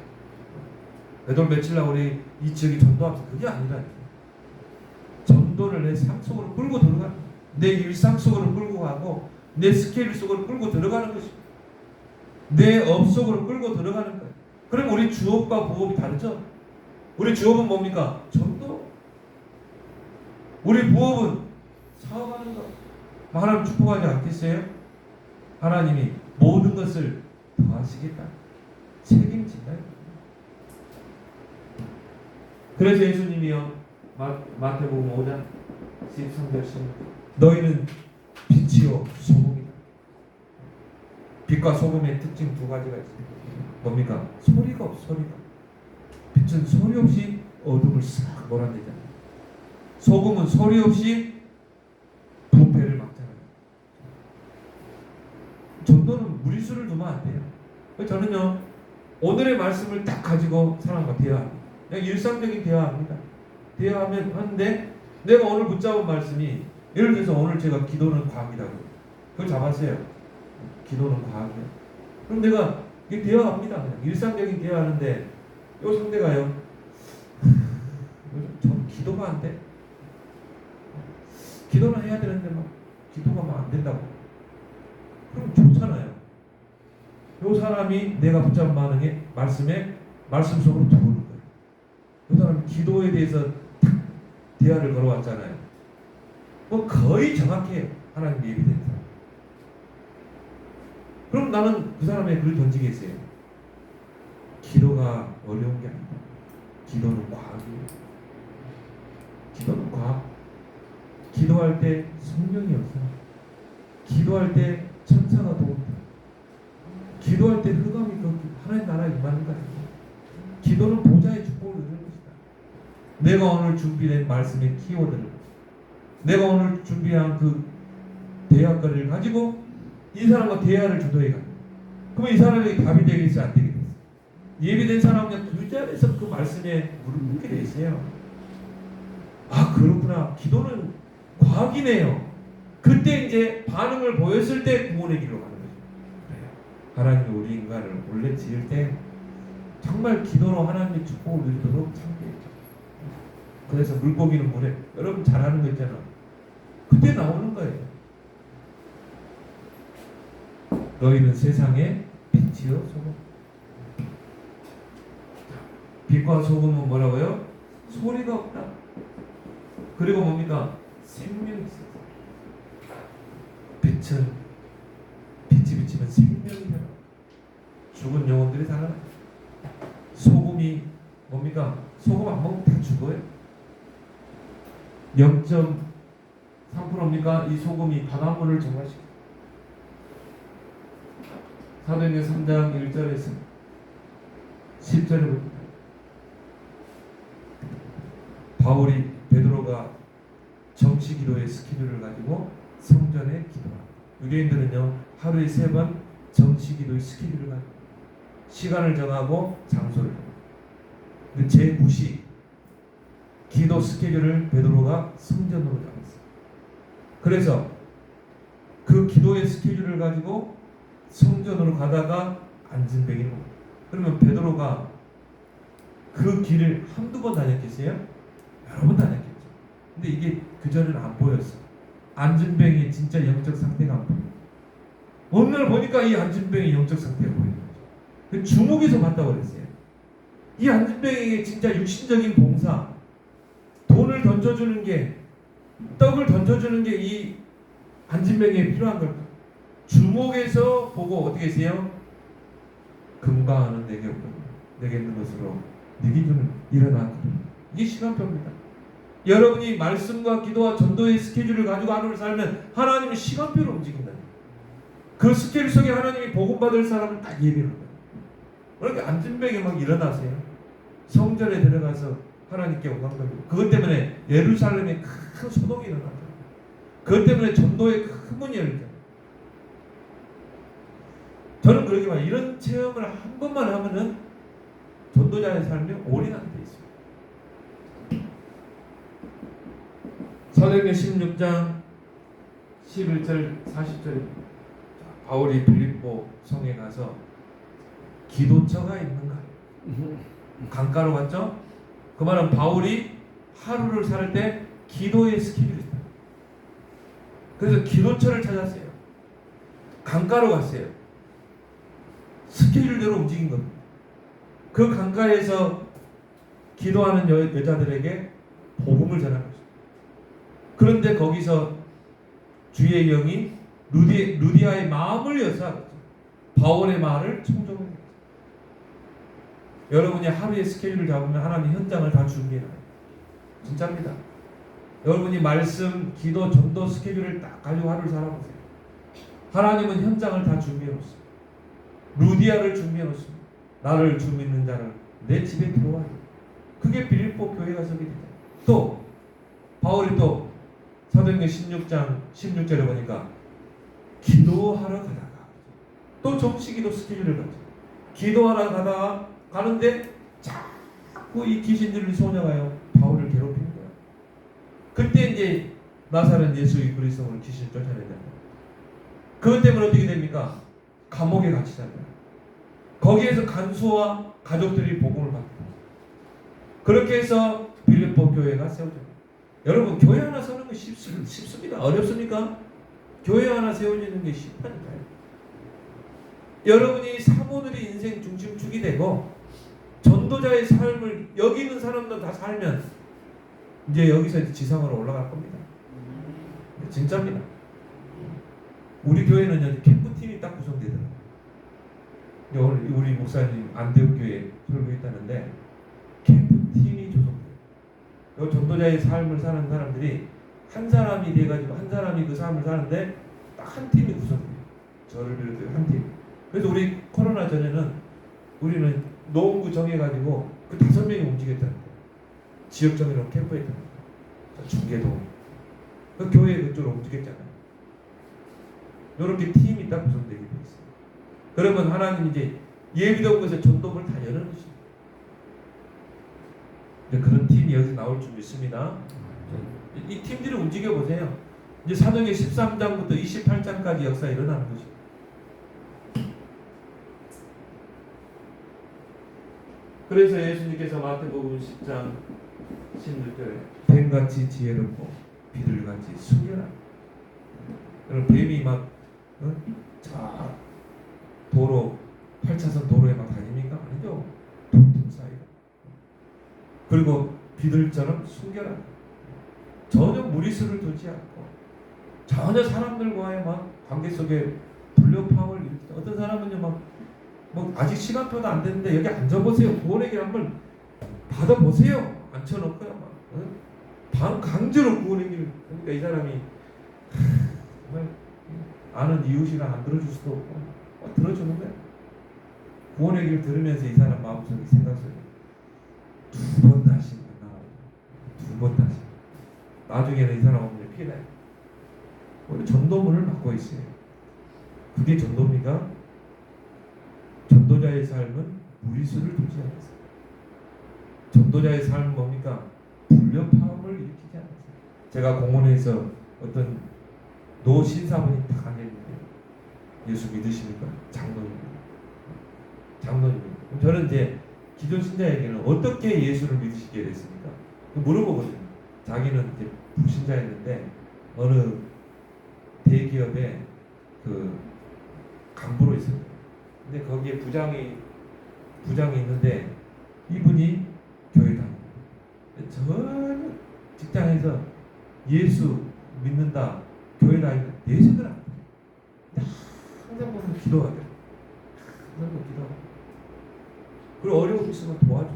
몇월 며칠 날 우리 이 지역에 전도합시다. 그게 아니라니까요. 전도를 내 삶 속으로 끌고 들어가는 거예요. 내 일상 속으로 끌고 가고 내 스케일 속으로 끌고 들어가는 것입니다. 내 업 속으로 끌고 들어가는 거예요. 그럼 우리 주업과 부업이 다르죠? 우리 주업은 뭡니까? 전도. 우리 부업은 사업하는 거. 하나님 축복하지 않겠어요? 하나님이 모든 것을 더하시겠다. 책임진다. 그래서 예수님이요 마태복음 5장 13절 16절. 너희는 빛이요 소금이다. 빛과 소금의 특징 두 가지가 있습니다. 뭡니까? 소리가 없어. 소리가. 빛은 소리 없이 어둠을 싹 몰아내잖아요. 소금은 소리 없이 부패를 막잖아요. 전도는 무리수를 두면 안 돼요. 저는요 오늘의 말씀을 딱 가지고 사람과 대화합니다. 그냥 일상적인 대화합니다. 대화하면 하는데 내가 오늘 붙잡은 말씀이 예를 들어서 오늘 제가 기도는 과학이라고 그걸 잡았어요. 기도는 과학이야. 그럼 내가 이게 대화합니다. 그냥 일상적인 대화하는데 요 상대가요 전 기도가 안 돼. 기도는 해야 되는데 막 기도가 막 안 된다고. 그럼 좋잖아요. 요 사람이 내가 붙잡은 말씀에 말씀 속으로 들어오는 거예요. 요 사람이 기도에 대해서 대화를 걸어왔잖아요. 뭐 거의 정확해요. 하나님 예비된 사람. 그럼 나는 그 사람의 글을 던지겠어요. 기도가 어려운 게 아니다. 기도는 과학이에요. 기도는 과학. 기도할 때 성령이 없어. 기도할 때 천사가 도운다. 기도할 때 흑암이 하나님 나라에 임하는 거야. 기도는 보좌의 축복을 누리는 것이다. 내가 오늘 준비된 말씀의 키워드를, 내가 오늘 준비한 그 대화거리를 가지고 이 사람과 대화를 주도해 가요. 그러면 이 사람에게 답이 되겠어, 안 되겠어? 예비된 사람은 그 자리에서 그 말씀에 무릎 꿇게 돼 있어요. 아, 그렇구나. 기도는 과학이네요. 그때 이제 반응을 보였을 때 구원의 길로 가는 거죠. 그래요. 하나님이 우리 인간을 원래 지을 때 정말 기도로 하나님의 축복을 누리도록 창조했죠. 그래서 물고기는 물에, 여러분 잘 아는 거 있잖아. 그때 나오는 거예요. 너희는 세상의 빛이요 소금. 빛과 소금은 뭐라고요? 소리가 없다. 그리고 뭡니까? 생명이 있어요. 빛이 비치면 생명이잖아. 죽은 영혼들이 살아나. 소금이 뭡니까? 소금 안 먹으면 다 죽어요. 0.3%입니까? 이 소금이 바닷물을 정화시켜. 사도행전 3장 1절에서 10절에 봅니다. 바울이 베드로가 정치 기도의 스케줄을 가지고 성전에 기도합니다. 유대인들은요 하루에 3번 정치 기도의 스케줄을 가지고 시간을 정하고 장소를 합니다. 근데 제9시 기도 스케줄을 베드로가 성전으로 잡았어요. 그래서 그 기도의 스케줄을 가지고 성전으로 가다가 안진뱅이 옵니다. 그러면 베드로가 그 길을 한두 번 다녔겠어요? 여러 번 다녔겠죠. 근데 이게 그전에는 안 보였어. 안진뱅이의 진짜 영적 상태가 안 보여. 어느 날 보니까 이 안진뱅이 영적 상태가 보이는 거죠. 주목해서 봤다고 그랬어요. 이 안진뱅이에게 진짜 육신적인 봉사, 돈을 던져주는 게, 떡을 던져주는 게 이 안진뱅이에 필요한 걸까? 주목해서 보고 어떻게 했어요? 금과 은은 내게 없거든. 내게 있는 것으로 네게 주는 일어나거든. 이게 시간표입니다. 여러분이 말씀과 기도와 전도의 스케줄을 가지고 하루를 살면 하나님은 시간표를 움직인다. 그 스케줄 속에 하나님이 복음받을 사람을 딱 예비하는 거예요. 그러니까 안진뱅이 막 일어나세요. 성전에 들어가서 하나님께 영광 돌리고, 그것 때문에 예루살렘에 큰 소동이 일어나죠. 그것 때문에 전도에 큰 문이 열리죠. 저는 그렇게 봐요. 이런 체험을 한 번만 하면은 전도자의 삶이 올인하게 돼 있어요. 사도행전 16장 11절 40절에 바울이 빌립보 성에 가서 기도처가 있는가? 강가로 갔죠? 그 말은 바울이 하루를 살 때 기도의 스케줄이 있다. 그래서 기도처를 찾았어요. 강가로 갔어요. 스케줄대로 움직인 겁니다. 그 강가에서 기도하는 여자들에게 복음을 전한 거죠. 그런데 거기서 주의 영이 루디아의 마음을 여서 바울의 말을 청정합니다. 여러분이 하루의 스케줄을 잡으면 하나님 현장을 다 준비해요. 진짜입니다. 여러분이 말씀, 기도, 전도 스케줄을 딱 가지고 하루를 살아보세요. 하나님은 현장을 다 준비해 놓습니다. 루디아를 준비해 놓습니다. 나를 주 믿는 자를 내 집에 들어와요. 그게 빌립보 교회가 서게 되죠. 또 바울이 또 사도행전 16장 16절에 보니까 기도하러 가다가 또 정식기도 스케줄을 가죠. 기도하러 가다가 가는데 자꾸 이 귀신들이 소녀가요 바울을 괴롭히는 거예요. 그때 이제 나사렛 예수의 그리스도를 귀신 쫓아낸다. 그것 때문에 어떻게 됩니까? 감옥에 갇히잖아요. 거기에서 간수와 가족들이 복음을 받고 그렇게 해서 빌립보 교회가 세워집니다. 여러분 교회 하나 세우는 게 쉽습니다. 어렵습니까? 교회 하나 세워지는 게 쉽다니까요. 여러분이 사모들이 인생 중심축이 되고 전도자의 삶을 여기 있는 사람들 다 살면 이제 여기서 지상으로 올라갈 겁니다. 진짜입니다. 우리 교회는 캠프팀이 딱 구성되더라고요. 오늘 우리 목사님 안대옥교회 설교했다는데 캠프팀이 조성돼요. 전도자의 삶을 사는 사람들이 한 사람이 돼가지고 한 사람이 그 삶을 사는데 딱 한 팀이 구성돼요. 저를 비롯해 한 팀. 그래서 우리 코로나 전에는 우리는 노원구 정해가지고 그 5명이 움직였다는 거예요. 지역 정해놓은 캠프에 있다는 거예요. 중계도 그 교회 그쪽으로 움직였잖아요. 이렇게 팀이 딱 구성되게 되어 있어요. 그러면 하나님 이제 예비된 곳에 전도를 다 여는 것입니다. 그런 팀이 여기서 나올 줄 믿습니다. 이 팀들을 움직여 보세요. 이제 사도행전 13장부터 28장까지 역사 일어나는 거죠. 그래서 예수님께서 마태복음 10장 16절에 뱀같이 지혜롭고 비둘같이 순결한 여러분 뱀이 막 자 도로 8차선 도로에 막 다닙니까? 아니죠. 둥둥 사이로. 그리고 비둘처럼 순결한 전혀 무리수를 두지 않고 전혀 사람들과의 막 관계 속에 불협화음을 일으키죠. 어떤 사람은요 뭐 아직 시간표도 안 됐는데 여기 앉아보세요. 구원의 길 한번 받아보세요. 앉혀놓고요 막 강제로 구원의 길. 그러니까 이 사람이 정말 아는 이웃이랑 안 들어줄 수도 없고 들어주는 거야. 구원의 길 들으면서 이 사람 마음속에 생각 속에 두 번 다시 나와요. 두 번 다시. 나중에는 이 사람 없는 피해나요. 우리 전도문을 맡고 있어요. 그게 전도입니까? 전도자의 삶은 무리수를 두지 않았어요. 전도자의 삶은 뭡니까? 불협화음을 일으키지 않았어요. 제가 공원에서 어떤 노 신사분이 딱 앉아있는데 예수 믿으십니까? 장로입니다. 장로입니다. 저는 이제 기존 신자에게는 어떻게 예수를 믿으시게 됐습니까? 물어보거든요. 자기는 이제 불신자였는데 어느 대기업의 그 간부로 있어요. 근데 거기에 부장이 있는데 이분이 교회 다닙니다. 전혀 직장에서 예수 믿는다, 교회 다닌다, 내색을 안 해요. 근데 항상 보면 기도하게. 항상 기도하고. 그리고 어려움 있으면 도와줘.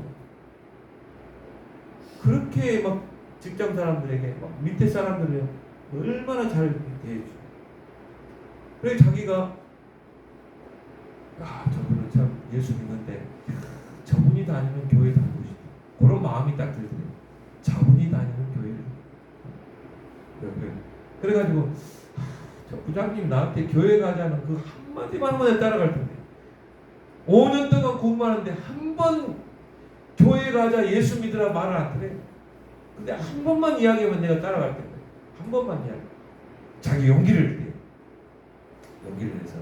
그렇게 막 직장 사람들에게 막 밑에 사람들을 얼마나 잘 대해줘. 그래 자기가 저분은 참 예수 믿는데 저분이 다니는 교회 다니고 싶다. 그런 마음이 딱 들더래요. 저분이 다니는 교회를. 그래가지고 저 부장님 나한테 교회 가자는 그 한마디만 따라갈 텐데 5년 동안 공부하는데 한 번 교회 가자 예수 믿으라 말을 안 하래. 근데 한 번만 이야기하면 내가 따라갈 텐데 한 번만 이야기. 자기 용기를 내. 용기를 내서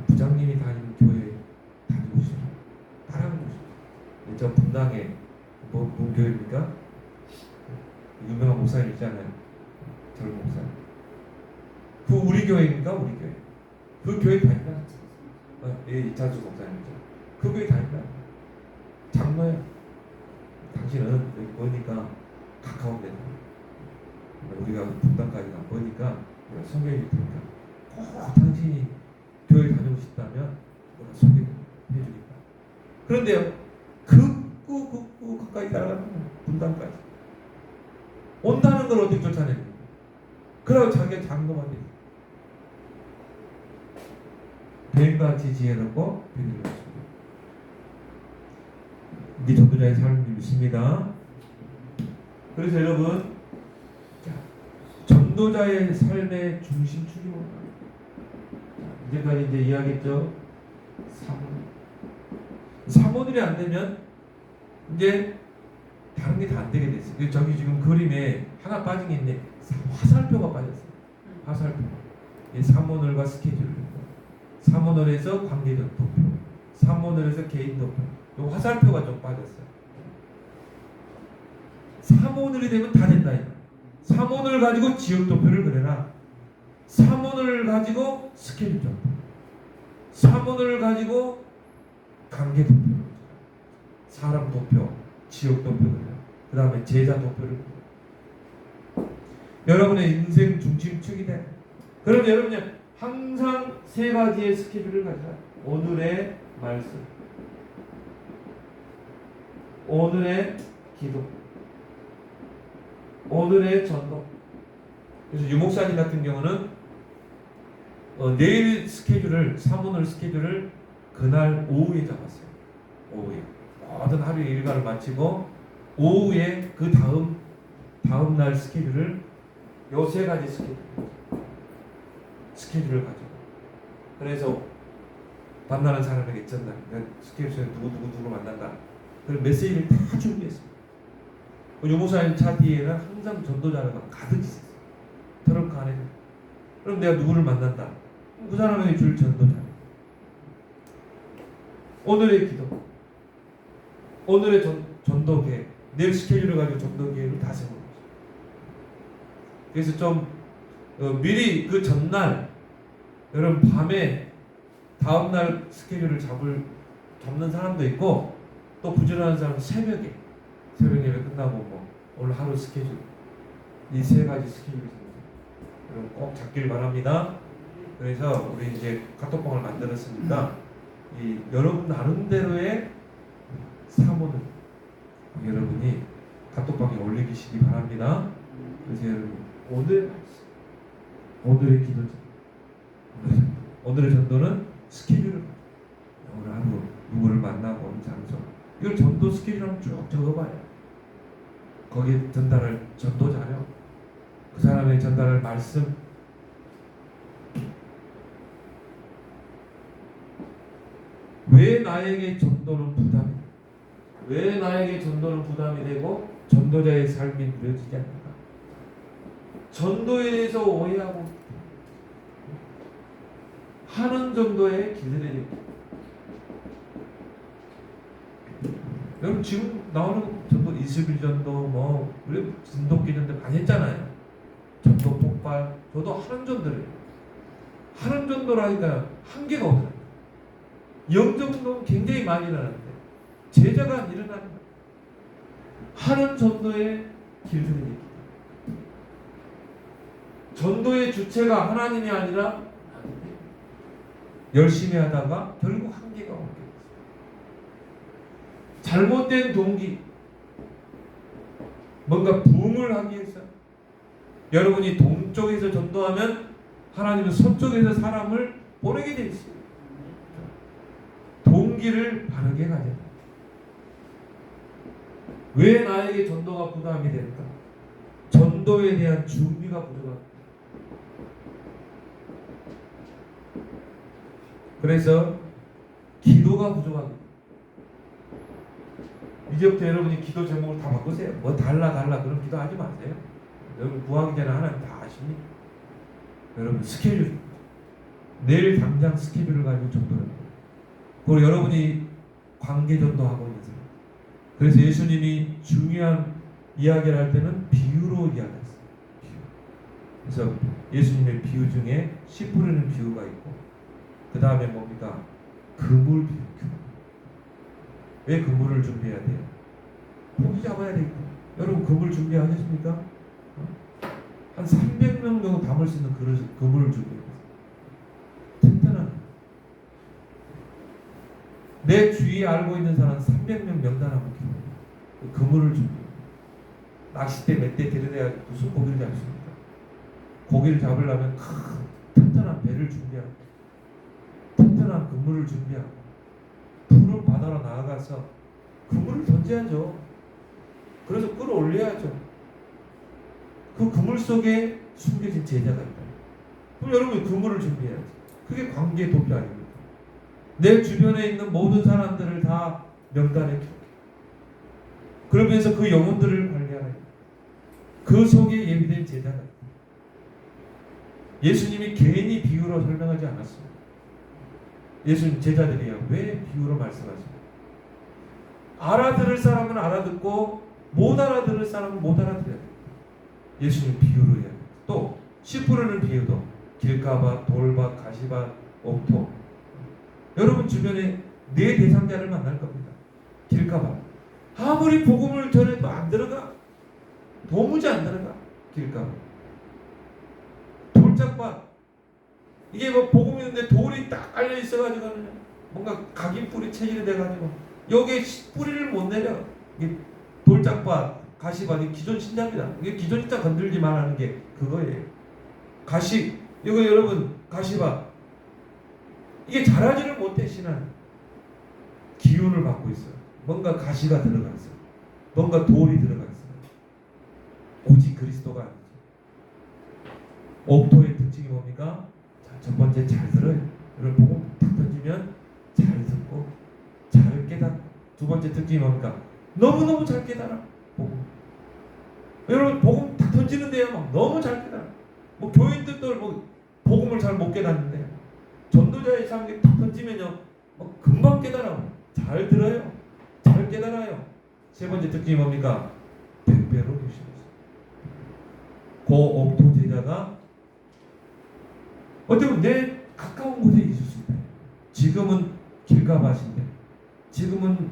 부장님이 다니는 교회 다니고 싶어. 따라가고 싶어. 저 분당에 뭔 교회입니까? 유명한 목사님 있잖아요. 젊은 목사님. 그 우리 교회입니까? 우리 교회. 그 교회 다닌다. 예, 이찬수 목사님이죠. 그 교회 다닌다. 장로야. 당신은 여기 보니까 가까운 데다. 우리가 분당까지 가 보니까 우리가 소개해 줄 테니까 꼭 당신이 교회 다니고 싶다면 우리가 소개해 주겠다. 그런데요, 극구 가까이 따라가는 분당까지. 온다는 걸 어떻게 쫓아냅니까? 그러고 자기가 장동하게 돼요. 뱀같이 지혜롭고 비밀을 없습니다. 이게 전도자의 삶이 있습니다. 그래서 여러분, 전도자의 삶의 중심축이 뭔가? 이제까지 이제 이야기했죠. 사모들이 안 되면 이제 다른 게 다 안 되게 됐어요. 저기 지금 그림에 하나 빠진 게 있는데 화살표가 빠졌어요. 화살표. 이 사모널과 스케줄. 사모널에서 관계적 도표, 사모널에서 개인 도표. 이 화살표가 좀 빠졌어요. 사모널이 되면 다 된다. 사모널 가지고 지역 도표를 그려라. 사모널을 가지고 스케줄 도표, 사모널을 가지고 관계 도표, 사람 도표, 지역 도표를, 그 다음에 제자 도표를. 여러분의 인생 중심축이 돼. 그럼 여러분이 항상 세 가지의 스케줄을 가져라. 오늘의 말씀, 오늘의 기도, 오늘의 전도. 그래서 유목사님 같은 경우는 내일 스케줄을, 사모널 스케줄을 그날 오후에 잡았어요. 오후에 모든 하루의 일과를 마치고 오후에 그 다음 날 스케줄을, 요 세 가지 스케줄을 가지고, 그래서 만나는 사람에게 전날 스케줄에 누구 만난다. 그 메시지를 다 준비했어요. 유목사님 차 뒤에는 항상 전도자가 가득 있었어요. 트렁크 안에. 그럼 내가 누구를 만난다. 그 사람에게 줄 전도자. 오늘의 기도, 오늘의 전도 계획, 내일 스케줄을 가지고 전도 계획을 다 세우는 거죠. 그래서 좀 미리 그 전날, 여러분 밤에 다음날 스케줄을 잡는 사람도 있고, 또 부지런한 사람은 새벽 예배 끝나고 뭐 오늘 하루 스케줄, 이 세 가지 스케줄이 여러분 꼭 잡길 바랍니다. 그래서 우리 이제 카톡방을 만들었으니까 이 여러분 나름대로의 사모는 여러분이 카톡방에 올리시기 바랍니다. 그래서 여러분 오늘의 기도, 오늘의 전도는 스케줄을, 오늘 하루 누구를 만나고 어느 장소, 이걸 전도 스케줄 한번 쭉 적어봐요. 거기에 전달할 전도 자료, 그 사람의 전달할 말씀, 왜 나에게 전도는 부담이, 왜 나에게 전도는 부담이 되고 전도자의 삶이 누려지지 않는가? 전도에 대해서 오해하고 하는 정도의 길들여져. 여러분 지금 나오는 전도, 이스빌 전도, 뭐 우리 진돗개 전도 많이 했잖아요. 전도 폭발. 저도 하는 전도를, 하는 전도라니까 한계가 없어요. 영정도 굉장히 많이 일어나는데 제자가 안 일어나는 거예요. 하는 전도의 길들이기. 전도의 주체가 하나님이 아니라 열심히 하다가 결국 한계가 오게 됐어요. 잘못된 동기, 뭔가 부흥을 하기 위해서. 여러분이 동쪽에서 전도하면 하나님은 서쪽에서 사람을 보내게 돼 있어요. 동기를 바르게 가져야. 왜 나에게 전도가 부담이 될까? 전도에 대한 준비가 부족합니다. 그래서 기도가 부족합니다. 이제부터 여러분이 기도 제목을 다 바꾸세요. 뭐 달라 그런 기도 하지 마세요. 여러분 구하기 전에 하나님 다 아십니까? 여러분 스케줄, 내일 당장 스케줄을 가지고 전도를 해요. 그리고 여러분이 관계 전도하고 있는 사람. 그래서 예수님이 중요한 이야기를 할 때는 비유로 이야기했어요. 비유. 그래서 예수님의 비유 중에 씨 뿌리는 비유가 있고, 그 다음에 뭡니까? 그물 비유. 왜 그물을 준비해야 돼요? 고기 잡아야 되고. 여러분 그물 준비하셨습니까? 한 300명 정도 담을 수 있는 그물을 준비해요. 튼튼한. 내 주위에 알고 있는 사람 300명 명단하고 그물을 준비해요. 낚싯대 몇 대 들여대야 무슨 고기를 잡습니까? 고기를 잡으려면 튼튼한 배를 준비하고 튼튼한 그물을 준비하고 푸른 바다로 나아가서 그물을 던져야죠. 그래서 끌어올려야죠. 그 그물 속에 숨겨진 제자가 있다. 그럼 여러분 그물을 준비해야지. 그게 관계의 도표 아닙니까? 내 주변에 있는 모든 사람들을 다 명단에 기록해. 그러면서 그 영혼들을 관리하라. 그 속에 예비된 제자가 있다. 예수님이 괜히 비유로 설명하지 않았습니다. 예수님 제자들이야 왜 비유로 말씀하십니까? 알아들을 사람은 알아듣고 못 알아들을 사람은 못 알아들어야 됩니다. 예수님 비유로 해야 됩니다. 또 씨 뿌리는 비유도 길가밭, 돌밭, 가시밭, 옥토. 여러분 주변에 네 대상자를 만날 겁니다. 길가밭. 아무리 복음을 전해도 안 들어가. 도무지 안 들어가. 길가밭. 돌짝밭. 이게 뭐 복음이 있는데 돌이 딱 깔려 있어가지고 뭔가 각인뿌리 체질이 돼가지고 여기에 뿌리를 못 내려. 이게 돌짝밭, 가시밭이 기존 신자입니다. 이게 기존 신자 건들기만 하는 게 그거예요. 가시, 이거 여러분 가시밭. 이게 자라지를 못해 신앙. 기운을 받고 있어요. 뭔가 가시가 들어가 있어요. 뭔가 돌이 들어가 있어요. 오직 그리스도가 아니죠. 옥토의 특징이 뭡니까? 자, 첫 번째 잘 들어요. 여러분 복음 탁 던지면 잘 듣고 잘 깨닫고. 두 번째 특징이 뭡니까? 너무너무 잘 깨달아. 복음. 여러분 복음 탁 던지는데요. 막 너무 잘 깨달아. 뭐 교인들도 뭐 복음을 잘 못 깨닫는데 전도자의 삶에 탁 던지면요. 막 금방 깨달아. 잘 들어요. 잘 깨달아요. 세 번째 특징이 뭡니까? 백배로 주시면서. 그 옥토 제자가 어떻게 보면 내 가까운 곳에 있을 수 있다. 지금은 길가밭인데 지금은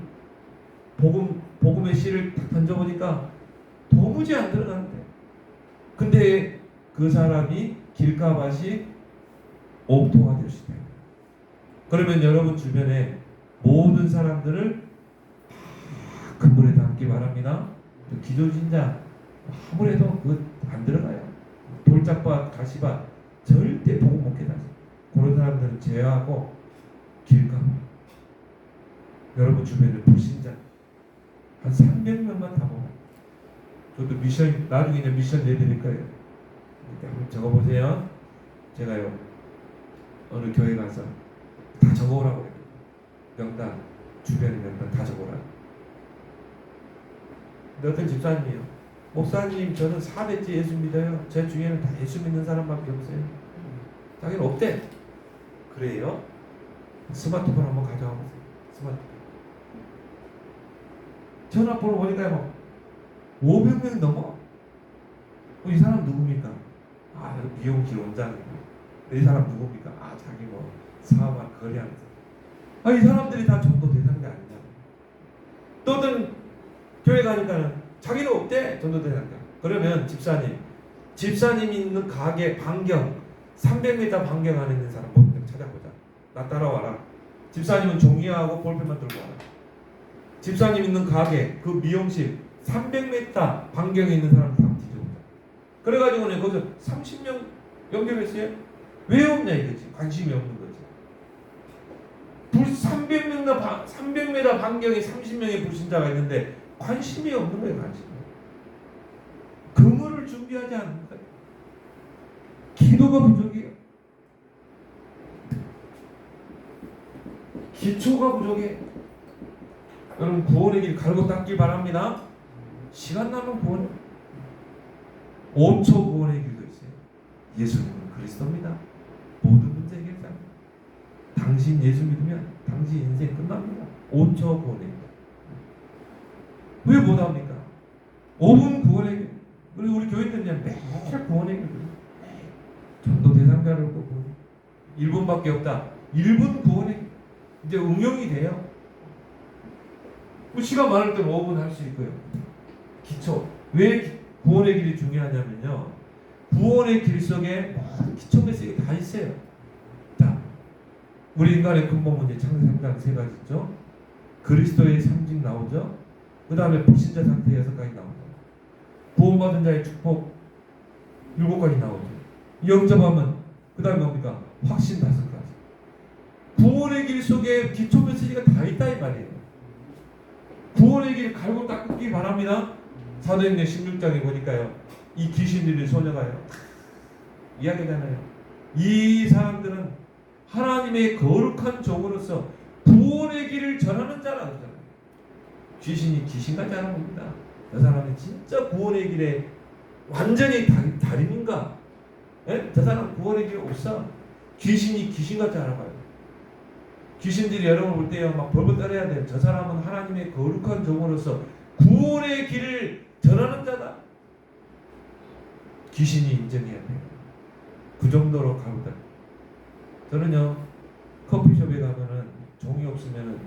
복음의 씨를 딱 던져보니까 도무지 안 들어가는데 근데 그 사람이 길가밭이 옥토가 될 수 있다. 그러면 여러분 주변에 모든 사람들을 그물에 담기 바랍니다. 기존 신자 아무래도 그거 안 들어가요. 돌짝밭, 가시밭 절대 복음 못 깨닫아요. 그런 사람들은 제외하고 길가밭. 여러분 주변에 불신자 한 300명만 다 보고 저도 미션 나중에 이제 미션 내드릴 거예요. 한번 적어보세요. 제가요 어느 교회 가서 다 적어오라고 해요. 명단 주변에 명단 다 적어오라. 근데 어떤 집사님이요. 목사님 저는 4대째 예수 믿어요. 제 중에는 다 예수 믿는 사람밖에 없어요. 자기는 없대. 그래요? 스마트폰 한번 가져와 보세요. 스마트폰. 전화번호 보니까 막 500명 넘어. 이 사람 누굽니까? 아, 미용실 원장이고. 이 사람 누굽니까? 아, 자기 뭐 사업한 거래하는 사람. 이 사람들이 다 전도 대상자 아니냐. 또 어떤 교회 가니까는 자기는 없대. 전도 대상자. 그러면 집사님이 있는 가게 반경 300m 반경 안에 있는 사람 모두 찾아보자. 나 따라와라. 집사님은 종이하고 볼펜만 들고 와라. 집사님 있는 가게 그 미용실 300m 반경에 있는 사람 다 뒤져보자. 그래가지고는 거기서 30명 연결했어요. 왜 없냐 이거지. 관심이 없는 거지. 300m 반경에 30명의 불신자가 있는데 관심이 없는 거예요. 관심이. 그물을 준비하지 않는 거예요. 기도가 부족해요. 기초가 부족해. 여러분 구원의 길 갈고 닦길 바랍니다. 시간 나면 구원해. 5초 구원의 길도 있어요. 예수님은 그리스도입니다. 모든 문제 해결자입니다. 당신 예수 믿으면 당신 인생 끝납니다. 5초 구원의 길. 왜 못합니까? 5분 구원의 길. 그리고 우리 교인들은 그냥 매일 구원의 길. 전도 대상자를 꼽고 1분밖에 없다. 1분 구원의 길. 이제 응용이 돼요. 시간 많을 때는 5분 할 수 있고요. 기초. 왜 구원의 길이 중요하냐면요. 구원의 길 속에 모든 기초 메시지가 다 있어요. 자, 우리 인간의 근본 문제 창세기 3장 구원받은 자의 축복 7가지 나오죠. 영접하면 그 다음에 뭡니까? 확신 5가지. 구원의 길 속에 기초 메시지가 다 있다 이 말이에요. 구원의 길 갈고 닦기 바랍니다. 사도행전 16장에 보니까요, 이 귀신들이 소녀가요 이야기잖아요. 이 사람들은 하나님의 거룩한 종으로서 구원의 길을 전하는 자라 그러잖아요. 귀신이 귀신같이 알아봅니다. 저 사람이 진짜 구원의 길에 완전히 달인인가? 예? 저 사람 구원의 길에 없어. 귀신이 귀신같이 알아봐요. 귀신들이 여러분 볼 때요 막 벌벌 떨어야 돼요. 저 사람은 하나님의 거룩한 종으로서 구원의 길을 전하는 자다. 귀신이 인정해야 돼요. 그 정도로 가보다. 저는요 커피숍에 가면은 종이 없으면은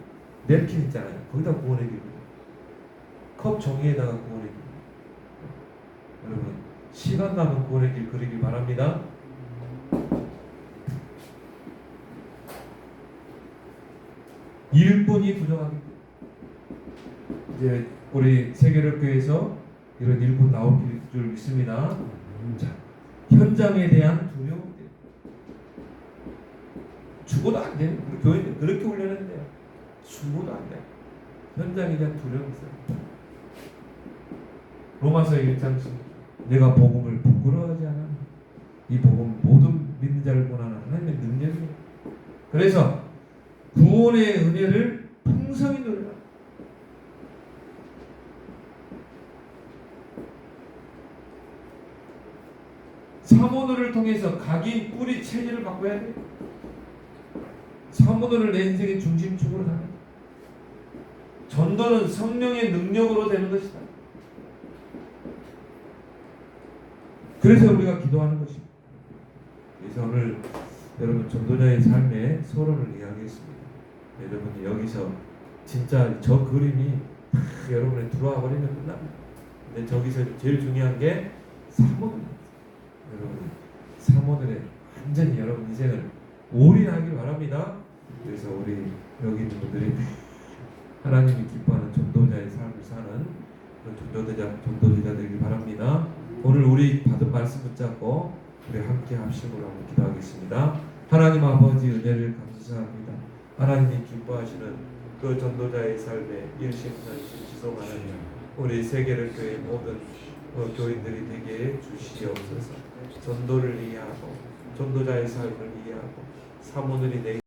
냅킨 있잖아요. 거기다 구원의 길. 컵 종이에다가 구원의 길. 여러분 시간 나면 구원의 길 그리길 바랍니다. 일꾼이 부족하기 때문에 이제 우리 세계력교회에서 이런 일꾼 나올 줄 믿습니다. 자, 현장에 대한 두려움 때문에 죽어도 안 돼요. 우리 교회는 그렇게 훈련했는데요. 죽어도 안 돼요. 현장에 대한 두려움이 있어요. 로마서 1장 10 내가 복음을 부끄러워하지 않아. 이 복음 모든 믿는 자를 권하는 하나님의 능력이에요. 그래서 구원의 은혜를 풍성히 누려라. 사모노를 통해서 각인 뿌리 체질을 바꿔야 돼. 사모노를 내 인생의 중심축으로 삼아. 전도는 성령의 능력으로 되는 것이다. 그래서 우리가 기도하는 것입니다. 그래서 오늘 여러분 전도자의 삶의 서론을 이야기했습니다. 여러분이 여기서 진짜 저 그림이 여러분에 들어와 버리면 끝납니다. 근데 저기서 제일 중요한 게 사모들. 여러분 사모들에 완전히 여러분 인생을 올인하길 바랍니다. 그래서 우리 여기 있는 분들이 하나님이 기뻐하는 전도자의 삶을 사는 그런 전도자 되길 바랍니다. 오늘 우리 받은 말씀 붙잡고 우리 함께 합심으로 한번 기도하겠습니다. 하나님 아버지 은혜를 감사합니다. 하나님이 기뻐하시는 그 전도자의 삶에 일심전심 지속하는 우리 세계력교회 모든 교인들이 되게 주시옵소서. 전도를 이해하고 전도자의 삶을 이해하고 사모들이 내